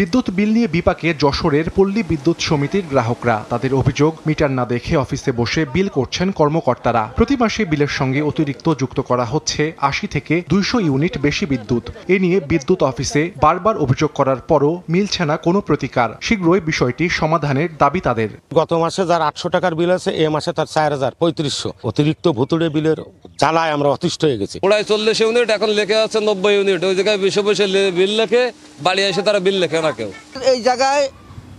বিদ্যুৎ বিল নিয়ে বিপাকে যশোরের পল্লী বিদ্যুৎ সমিতির গ্রাহকরা। তাদের অভিযোগ, মিটার না দেখে অফিসে বসে বিল করছেন কর্মকর্তারা। প্রতি মাসে বিলের সঙ্গে অতিরিক্ত যুক্ত করা হচ্ছে 80 থেকে 200 ইউনিট বেশি বিদ্যুৎ। এ নিয়ে বিদ্যুৎ অফিসে বারবার অভিযোগ করার পরও মিলছে না কোনো প্রতিকার। শীঘ্রই বিষয়টি সমাধানের দাবি তাদের। গত মাসে যার 800 টাকার বিল আছে এ মাসে তার 4300। অতিরিক্ত ভুতুড়ে বিলের জ্বালায় আমরা অতিষ্ঠ হয়ে গেছি। প্রায় 40 ইউনিট, এখন লেখা আছে 90 ইউনিট। ওই জায়গায় বসে বিল লেখে, বাড়ি এসে তারা বিল লেখে না কেউ। এই জায়গায়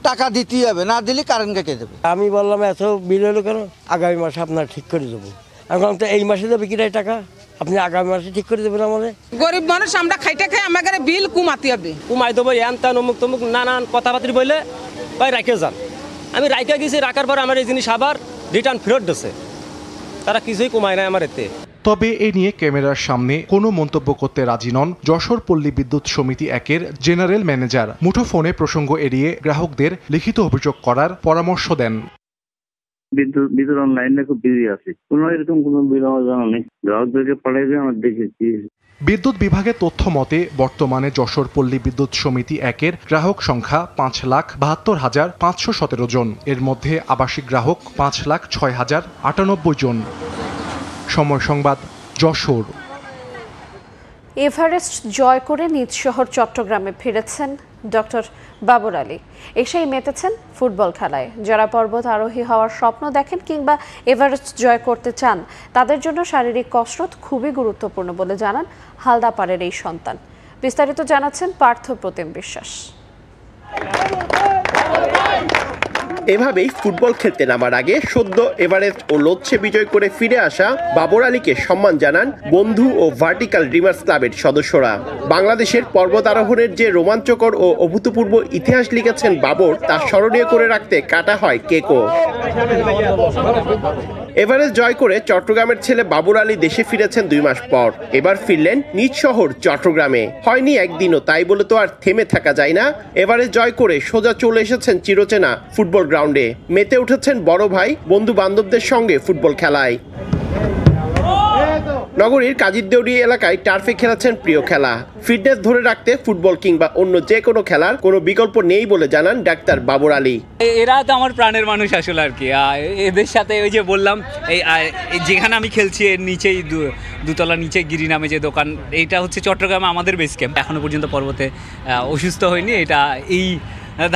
টাকা দিতেই হবে, না দিলে কারেন্ট কেটে দেবে। আমি বললাম এত বিল হলো কেন, আগামী মাসে আপনার ঠিক করে দেবো। এখন তো এই মাসে দেবে কিরাই টাকা, আপনি আগামী মাসে ঠিক করে দেবেন আমাদের। গরিব মানুষ আমরা খাইতে খাই, আমাদের বিল কমাতে হবে। কমাই দেবো এন তেন অমুক তমুক নানান কথাবার্তা বলে ভাই রাখে যান। আমি রাখা গেছি, রাখার পর আমার এই জিনিস আবার রিটার্ন ফেরত দিচ্ছে। তারা কিছুই কমায় না আমার এতে। তবে এ নিয়ে ক্যামেরার সামনে কোনো মন্তব্য করতে রাজি নন যশোর পল্লী বিদ্যুৎ সমিতি 1-এর জেনারেল ম্যানেজার। মুঠোফোনে প্রসঙ্গ এড়িয়ে গ্রাহকদের লিখিত অভিযোগ করার পরামর্শ দেন। বিদ্যুৎ বিতরণ লাইনে খুব বিজি আছে, কোনো এরকম কোনো বিল আমার জানা নেই। গ্রাহকদেরকে পাঠাই দিয়ে আমার দেখেছি। বিদ্যুৎ বিভাগের তথ্য মতে বর্তমানে যশোর পল্লী বিদ্যুৎ সমিতি 1-এর গ্রাহক সংখ্যা 5,72,517 জন। এর মধ্যে আবাসিক গ্রাহক 5,06,098 জন। সময় সংবাদ, যশোর। এভারেস্ট জয় করে নিজ শহর চট্টগ্রামে ফিরেছেন ডক্টর বাবর আলী। এসেই মেতেছেন ফুটবল খেলায়। যারা পর্বত আরোহী হওয়ার স্বপ্ন দেখেন কিংবা এভারেস্ট জয় করতে চান তাদের জন্য শারীরিক কসরত খুবই গুরুত্বপূর্ণ বলে জানান হালদাপাড়ের এই সন্তান। বিস্তারিত জানাচ্ছেন পার্থ প্রতিম বিশ্বাস। এভাবেই ফুটবল খেলতে নামার আগে সদ্য এভারেস্ট ও লোৎসে বিজয় করে ফিরে আসা বাবর আলীকে সম্মান জানান বন্ধু ও ভার্টিক্যাল ড্রিমার্স ক্লাবের সদস্যরা। বাংলাদেশের পর্বত আরোহণের যে রোমাঞ্চকর ও অভূতপূর্ব ইতিহাস লিখেছেন বাবর, তা স্মরণীয় করে রাখতে কাটা হয় কেকও। এভারেস্ট জয় করে চট্টগ্রামের ছেলে বাবর আলী দেশে ফিরেছেন 2 মাস পর। এবার ফিরলেন নিজ শহর চট্টগ্রামে। হয়নি একদিনও, তাই বলে তো আর থেমে থাকা যায় না। এভারেস্ট জয় করে সোজা চলে এসেছেন চিরচেনা ফুটবল গ্রাউন্ডে। মেতে উঠেছেন বড় ভাই বন্ধু বান্ধবদের সঙ্গে ফুটবল খেলায়। নগরীর কাজিরদেউরি এলাকায় টার্ফে খেলাচ্ছেন প্রিয় খেলা। ফিটনেস ধরে রাখতে ফুটবল কিংবা অন্য যে কোনো খেলার কোনো বিকল্প নেই বলে জানান ডাক্তার বাবর আলী। এরা তো আমার প্রাণের মানুষ আসলে আর কি। এদের সাথে ওই যে বললাম এই যেখানে আমি খেলছি এর নিচেই দুতলা নিচে গিরি নামে যে দোকান, এইটা হচ্ছে চট্টগ্রামে আমাদের বেস ক্যাম্প। এখনো পর্যন্ত পর্বতে অসুস্থ হয়নি। এটা এই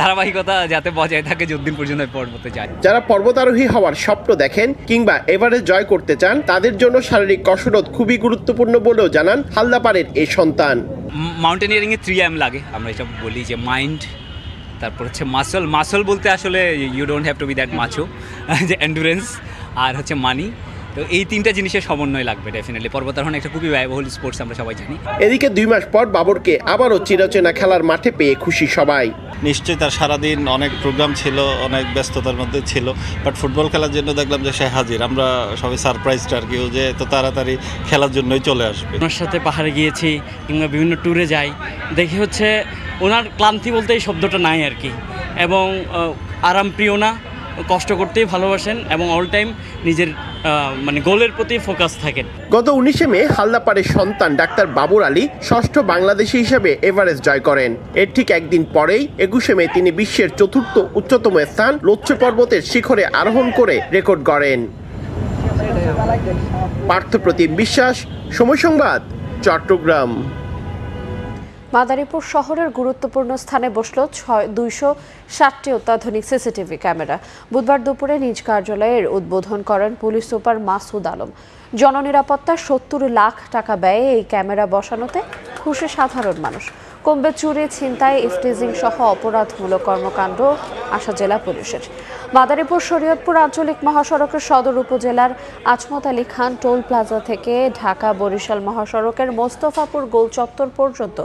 ধারাবাহিকতা যাতে বজায় থাকে যতদিন পর্যন্ত পর্বতে যায়। যারা পর্বতারোহী হওয়ার স্বপ্ন দেখেন কিংবা এভারেস্ট জয় করতে চান, তাদের জন্য শারীরিক কসরত খুবই গুরুত্বপূর্ণ বলেও জানান হালদাপাড়ের এই সন্তান। মাউন্টেনিয়ারিংয়ে 3M লাগে, আমরা এটা বলি যে মাইন্ড, তারপর হচ্ছে মাসল বলতে আসলে you don't have to be that macho, যে এন্ডুরেন্স, আর হচ্ছে মানি। তো এই তিনটা জিনিসের সমন্বয় লাগবে ডেফিনেটলি। পর্বতারোহণ একটা খুবই ব্যয়বহুল স্পোর্টস, আমরা সবাই জানি। এদিকে 2 মাস পর বাবরকে আবারও চিরচেনা খেলার মাঠে পেয়ে খুশি সবাই। নিশ্চয়ই তার সারাদিন অনেক প্রোগ্রাম ছিল, অনেক ব্যস্ততার মধ্যে ছিল, বাট ফুটবল খেলার জন্য দেখলাম যে সে হাজির। আমরা সবাই সারপ্রাইজড আর কি, যে এত তাড়াতাড়ি খেলার জন্যই চলে আসবে। ওনার সাথে পাহাড়ে গিয়েছি কিংবা বিভিন্ন ট্যুরে যাই, দেখি হচ্ছে ওনার ক্লান্তি বলতে এই শব্দটা নাই আর কি, এবং আরামপ্রিয় না, কষ্ট করতেই ভালোবাসেন এবং অল টাইম নিজের মানে গোলের প্রতি ফোকাস থাকেন। গত 19 মে হালদাপাড়ের সন্তান ডাক্তার বাবর আলী ষষ্ঠ বাংলাদেশি হিসেবে এভারেস্ট জয় করেন। এর ঠিক একদিন পরেই 21 মে তিনি বিশ্বের 4র্থ উচ্চতম স্থান লোচ্ছ পর্বতের শিখরে আরোহণ করে রেকর্ড গড়েন। পার্থপ্রতিম বিশ্বাস, সময় সংবাদ, চট্টগ্রাম। মাদারীপুর শহরের গুরুত্বপূর্ণ স্থানে বসল 260টি অত্যাধুনিক সিসিটিভি ক্যামেরা। বুধবার দুপুরে নিজ কার্যালয়ের উদ্বোধন করেন পুলিশ সুপার মাসুদ আলম। জননিরাপত্তায় 70 লাখ টাকা ব্যয়ে এই ক্যামেরা বসানোতে খুশি সাধারণ মানুষ। কমবে চুরি, ছিনতাই, ইফটিজিং সহ অপরাধমূলক কর্মকাণ্ড আশা জেলা পুলিশের। মাদারীপুর শরীয়তপুর আঞ্চলিক মহাসড়কের সদর উপজেলার আজমত আলী খান টোল প্লাজা থেকে ঢাকা বরিশাল মহাসড়কের মোস্তফাপুর গোল চত্বর পর্যন্ত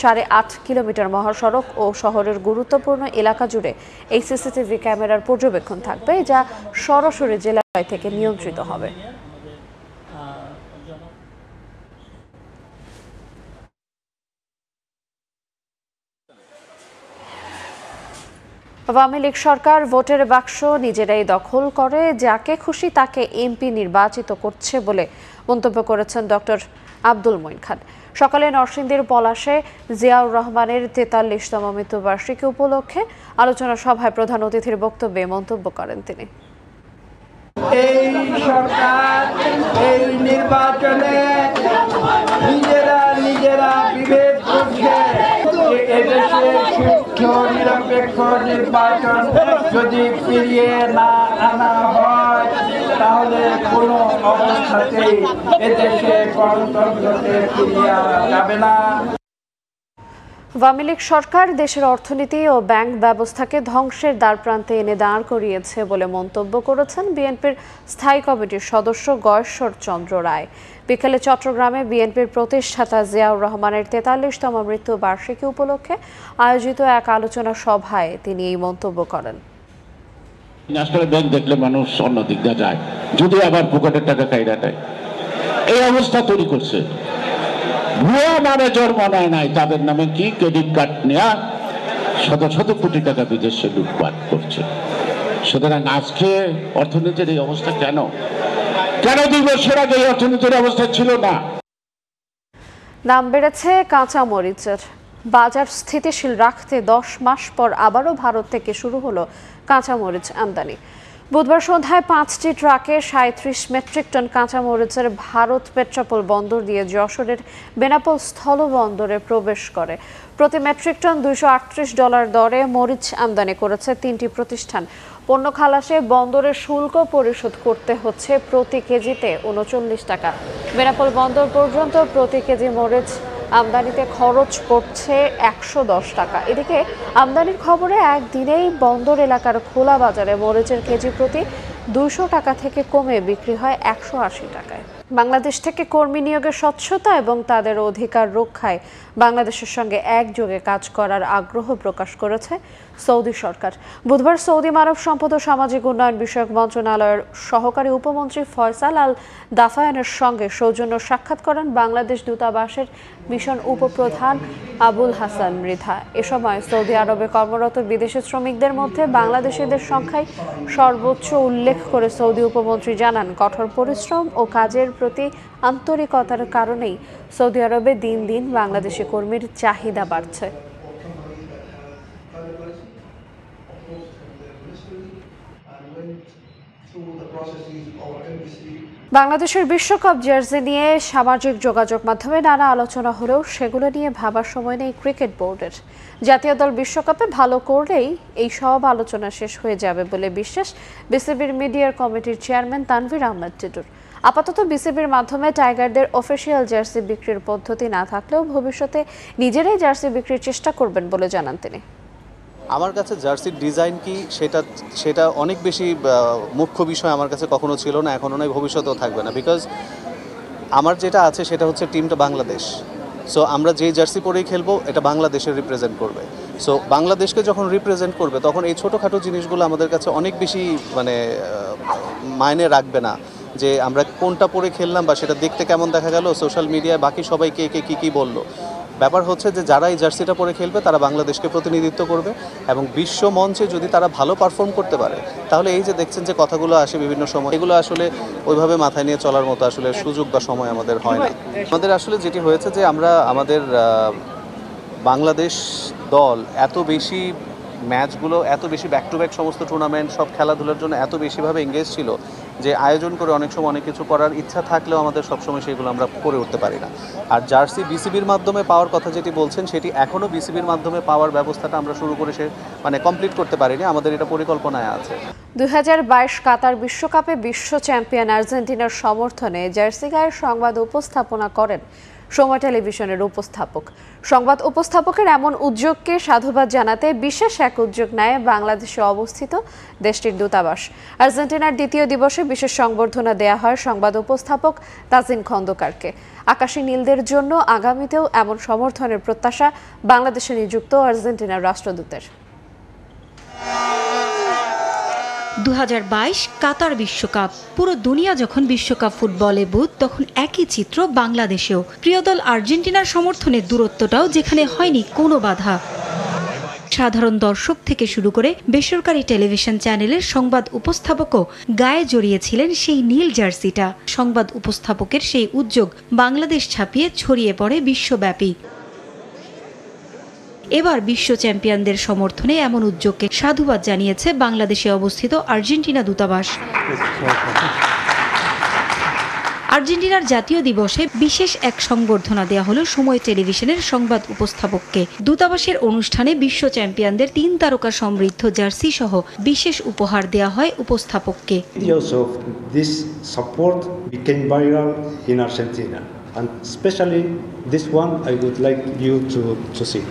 8.5 কিলোমিটার মহাসড়ক ও শহরের গুরুত্বপূর্ণ এলাকা জুড়ে এই সিসিটিভি ক্যামেরার পর্যবেক্ষণ থাকবে, যা সরাসরি জেলা থেকে নিয়ন্ত্রিত হবে। আওয়ামী লীগ সরকার ভোটের বাক্স নিজেরাই দখল করে যাকে খুশি তাকে এমপি নির্বাচিত করছে বলে মন্তব্য করেছেন ডক্টর আব্দুল মঈন খান। সকালে নরসিংদীর পলাশে জিয়াউর রহমানের 43তম মৃত্যুবার্ষিকী উপলক্ষে আলোচনা সভায় প্রধান অতিথির বক্তব্যে মন্তব্য করেন তিনি। এই সরকার এই নির্বাচনে নিজেরা বিভেদ করছে। এদেশে সুষ্ঠু নিরপেক্ষ নির্বাচন যদি ফিরিয়ে না আনা হয়, তাহলে কোনো অবস্থাতেই এদেশে গণতন্ত্রকে ফিরিয়ে আনা যাবে না। আওয়ামী লীগ সরকার দেশের অর্থনীতি ও ব্যাংক ব্যবস্থাকে ধ্বংসের দ্বারপ্রান্তে এনে দাঁড় করিয়েছে বলে মন্তব্য করেছেন বিএনপির স্থায়ী কমিটির সদস্য গয়েশ্বর চন্দ্র রায়। বিকেলে চট্টগ্রামে বিএনপির প্রতিষ্ঠাতা জিয়াউর রহমানের 43তম মৃত্যুবার্ষিকী উপলক্ষে আয়োজিত এক আলোচনা সভায় তিনি এই মন্তব্য করেন। ন্যাশনাল ব্যাংক দেখলে মানুষ অন্যদিক দিয়ে যায়, যদি আবার পকেটের টাকা কাইরা নেয়, এই অবস্থা তৈরি করছে। ভুয়া নামে জন্মায় নাই, তাদের নামে কি ক্রেডিট কার্ড নেয়া শত শত কোটি টাকা বিদেশে লুটপাট করছে। সুতরাং আজকে অর্থনীতির এই অবস্থা কেন 2 বছর আগে এই অর্থনীতির অবস্থা ছিল না? দাম বেড়েছে কাঁচা মরিচের। বাজার স্থিতিশীল রাখতে 10 মাস পর আবারও ভারত থেকে শুরু হলো কাঁচা মরিচ আমদানি। বুধবার সন্ধ্যায় 5টি ট্রাকে 37 মেট্রিক টন কাঁচা মরিচের ভারত পেট্রাপোল বন্দর দিয়ে যশোরের বেনাপোল স্থল বন্দরে প্রবেশ করে। প্রতি মেট্রিক টন $238 দরে মরিচ আমদানি করেছে 3টি প্রতিষ্ঠান। পণ্য খালাসে বন্দরের শুল্ক পরিশোধ করতে হচ্ছে প্রতি কেজিতে 39 টাকা। বেনাপোল বন্দর পর্যন্ত প্রতি কেজি মরিচ আমদানিতে খরচ পড়ছে 110 টাকা। এদিকে আমদানির খবরে একদিনেই বন্দর এলাকার খোলা বাজারে মরিচের কেজি প্রতি 200 টাকা থেকে কমে বিক্রি হয় 180 টাকায়। বাংলাদেশ থেকে কর্মী নিয়োগের স্বচ্ছতা এবং তাদের অধিকার রক্ষায় বাংলাদেশের সঙ্গে একযোগে কাজ করার আগ্রহ প্রকাশ করেছে সৌদি সরকার। বুধবার সৌদি মানব সম্পদ ও সামাজিক উন্নয়ন বিষয়ক মন্ত্রণালয়ের সহকারী উপমন্ত্রী ফয়সাল আল দাফায়ানের সঙ্গে সৌজন্য সাক্ষাৎ করেন বাংলাদেশ দূতাবাসের মিশন উপপ্রধান আবুল হাসান মৃধা। এ সময় সৌদি আরবে কর্মরত বিদেশি শ্রমিকদের মধ্যে বাংলাদেশিদের সংখ্যায় সর্বোচ্চ উল্লেখ করে সৌদি উপমন্ত্রী জানান, কঠোর পরিশ্রম ও কাজের প্রতি আন্তরিকতার কারণেই সৌদি আরবে দিন দিন বাংলাদেশি কর্মীর চাহিদা বাড়ছে। বাংলাদেশের বিশ্বকাপ জার্সি নিয়ে সামাজিক যোগাযোগ মাধ্যমে নানা আলোচনা হলেও সেগুলো নিয়ে ভাবার সময় নেই ক্রিকেট বোর্ডের। জাতীয় দল বিশ্বকাপে ভালো করলেই এই সব আলোচনা শেষ হয়ে যাবে বলে বিশ্বাস বিসিবির মিডিয়া কমিটির চেয়ারম্যান তানভীর আহমেদ টিটুর। আপাতত বিসিবির মাধ্যমে টাইগারদের অফিসিয়াল জার্সি বিক্রির পদ্ধতি না থাকলেও ভবিষ্যতে নিজেরাই জার্সি বিক্রির চেষ্টা করবেন বলে জানান তিনি। আমার কাছে জার্সির ডিজাইন কি সেটা অনেক বেশি মুখ্য বিষয় আমার কাছে কখনো ছিল না, এখনও নয়, ভবিষ্যতেও থাকবে না। বিকজ আমার যেটা আছে সেটা হচ্ছে টিমটা বাংলাদেশ। সো আমরা যে জার্সি পরেই খেলবো এটা বাংলাদেশের রিপ্রেজেন্ট করবে। সো বাংলাদেশকে যখন রিপ্রেজেন্ট করবে তখন এই ছোটোখাটো জিনিসগুলো আমাদের কাছে অনেক বেশি মাইনে রাখবে না, যে আমরা কোনটা পরে খেললাম বা সেটা দেখতে কেমন দেখা গেল সোশ্যাল মিডিয়ায় বাকি সবাই কে কী বললো। ব্যাপার হচ্ছে যে যারা এই জার্সিটা পরে খেলবে তারা বাংলাদেশকে প্রতিনিধিত্ব করবে এবং বিশ্ব মঞ্চে যদি তারা ভালো পারফর্ম করতে পারে তাহলে এই যে দেখছেন যে কথাগুলো আসে বিভিন্ন সময়, এগুলো আসলে ওইভাবে মাথায় নিয়ে চলার মতো আসলে সুযোগ বা সময় আমাদের হয় না। আমাদের আসলে যেটি হয়েছে যে আমরা আমাদের বাংলাদেশ দল এত বেশি ম্যাচগুলো, এত বেশি ব্যাক টু ব্যাক সমস্ত টুর্নামেন্ট, সব খেলাধুলার জন্য এত বেশিভাবে এঙ্গেজ ছিল যে আয়োজন করে অনেক সময় অনেক কিছু করার ইচ্ছা থাকলেও আমাদের সবসময় সেগুলো আমরা করে উঠতে পারি না। আর জার্সি বিসিবির মাধ্যমে পাওয়ার কথা যেটি বলছেন সেটি এখনও বিসিবির মাধ্যমে পাওয়ার ব্যবস্থাটা আমরা শুরু করে কমপ্লিট করতে পারিনি, আমাদের এটা পরিকল্পনায় আছে। 2022 কাতার বিশ্বকাপে বিশ্ব চ্যাম্পিয়ন আর্জেন্টিনার সমর্থনে জার্সি গায়ের সংবাদ উপস্থাপনা করেন সময় টেলিভিশনের উপস্থাপক। সংবাদ উপস্থাপকের এমন উদ্যোগকে সাধুবাদ জানাতে বিশেষ এক উদ্যোগ নেয় বাংলাদেশে অবস্থিত দেশটির দূতাবাস। আর্জেন্টিনার দ্বিতীয় দিবসে বিশেষ সংবর্ধনা দেয়া হয় সংবাদ উপস্থাপক তাজিন খন্দকারকে। আকাশী নীলদের জন্য আগামীতেও এমন সমর্থনের প্রত্যাশা বাংলাদেশে নিযুক্ত আর্জেন্টিনার রাষ্ট্রদূতের। 2022 কাতার বিশ্বকাপ। পুরো দুনিয়া যখন বিশ্বকাপ ফুটবলে বুঁদ, তখন একই চিত্র বাংলাদেশেও। প্রিয় দল আর্জেন্টিনার সমর্থনের দূরত্বটাও যেখানে হয়নি কোনো বাধা। সাধারণ দর্শক থেকে শুরু করে বেসরকারি টেলিভিশন চ্যানেলের সংবাদ উপস্থাপকও গায়ে জড়িয়েছিলেন সেই নীল জার্সিটা। সংবাদ উপস্থাপকের সেই উদ্যোগ বাংলাদেশ ছাপিয়ে ছড়িয়ে পড়ে বিশ্বব্যাপী। এবার বিশ্ব চ্যাম্পিয়নদের সমর্থনে এমন উদ্যোগকে সাধুবাদ জানিয়েছে বাংলাদেশে অবস্থিত আর্জেন্টিনা দূতাবাস। আর্জেন্টিনার জাতীয় দিবসে বিশেষ এক সংবর্ধনা দেওয়া হলো সময় টেলিভিশনের সংবাদ উপস্থাপককে। দূতাবাসের অনুষ্ঠানে বিশ্ব চ্যাম্পিয়নদের 3 তারকা সমৃদ্ধ জার্সি সহ বিশেষ উপহার দেওয়া হয় উপস্থাপককে। And especially this one I would like you to see.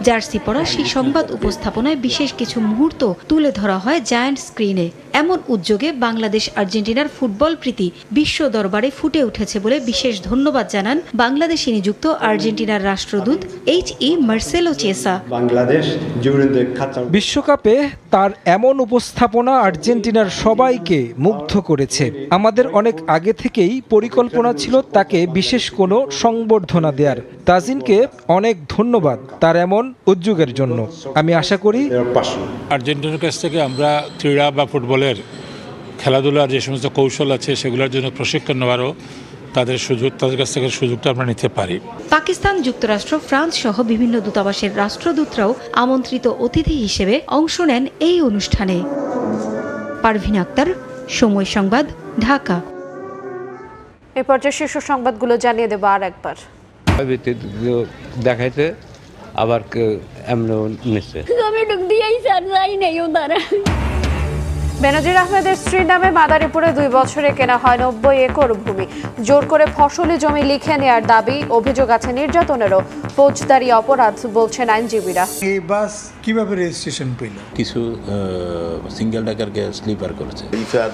Jersey পরা সেই সংবাদ উপস্থাপনায় বিশেষ কিছু মুহূর্ত তুলে ধরা হয় জায়ান্ট স্ক্রিনে। এমন উদ্যোগে বাংলাদেশ আর্জেন্টিনার ফুটবল প্রীতি বিশ্ব দরবারে ফুটে উঠেছে বলে বিশেষ ধন্যবাদ জানান বাংলাদেশে নিযুক্ত আর্জেন্টিনার রাষ্ট্রদূত এইচ.ই. মার্সেলো চেসা। বিশ্বকাপে তার এমন উপস্থাপনা আর্জেন্টিনার সবাইকে মুগ্ধ করেছে। আমাদের অনেক আগে থেকেই পরিকল্পনা ছিল তাকে বিশেষ কোনো সংবর্ধনা দেওয়ার। তাজিনকে অনেক ধন্যবাদ তার এমন উদ্যোগের জন্য। আমি আশা করি আর্জেন্টিনার কাছ থেকে আমরা ক্রীড়া বা ফুটবলের খেলাধুলার যে সমস্ত কৌশল আছে সেগুলোর জন্য প্রশিক্ষণ নেওয়ারও তাদের কাছ থেকে সুযোগটা আমরা নিতে পারি। পাকিস্তান, যুক্তরাষ্ট্র, ফ্রান্স সহ বিভিন্ন দূতাবাসের রাষ্ট্রদূতরাও আমন্ত্রিত অতিথি হিসেবে অংশ নেন এই অনুষ্ঠানে। পারভিন আক্তার, সময় সংবাদ, ঢাকা। এই পর্যায়ে শীর্ষ সংবাদগুলো জানিয়ে দেব আর একবার। দেখাইতে আবার নিচ্ছে বেনজির আহমেদের স্ত্রীর নামে মাদারীপুরে 2 বছরে কেনা হয় 90 একর ভূমি। জোর করে ফসলি জমি লিখে নেয়ার দাবি, অভিযোগ আছে নির্যাতনেরও। ফৌজদারি অপরাধ বলছেন আইনজীবীরা। এই বাস কিভাবে রেজিস্ট্রেশন পেল? কিছু সিঙ্গেল ডাকারকে স্লিপার করেছে। ইফার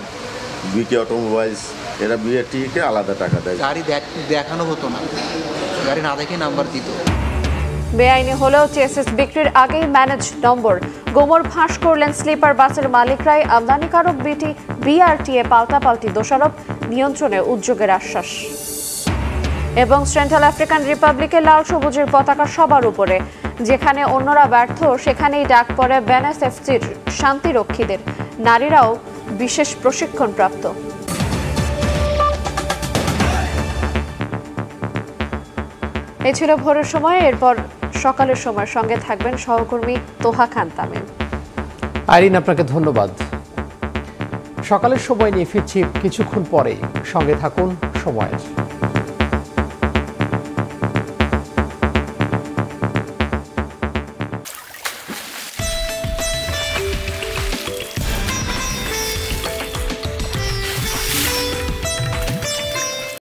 বিকে অটোমোবাইলস এরা বিএটিকে আলাদা টাকা দেয়। গাড়ি দেখানো হতো না, গাড়ি না দেখে নাম্বার দিত। বেআইনি হলেও চেসিস বিক্রির আগেই ম্যানেজ নম্বর। গোমর ফাঁস করলেন স্লিপার বাসের মালিকরাই। আমদানিকারক বিআরটিএ পাল্টাপাল্টি দোষারোপ, নিয়ন্ত্রণে উদ্যোগের আশ্বাস। এবং সেন্ট্রাল আফ্রিকান রিপাবলিকে লাল সবুজের পতাকা সবার উপরে। যেখানে অন্যরা ব্যর্থ সেখানেই ডাক পড়ে বেনএসএফসির শান্তিরক্ষীদের। নারীরাও বিশেষ প্রশিক্ষণপ্রাপ্ত। এই ছিল ভোরের সময়। এরপর সকালের সময় সঙ্গে থাকবেন সহকর্মী তোহা খান তামিম। আইরিন, আপনাকে ধন্যবাদ। সকালের সময় নিয়ে ফিরছি কিছুক্ষণ পরেই, সঙ্গে থাকুন সময়ের।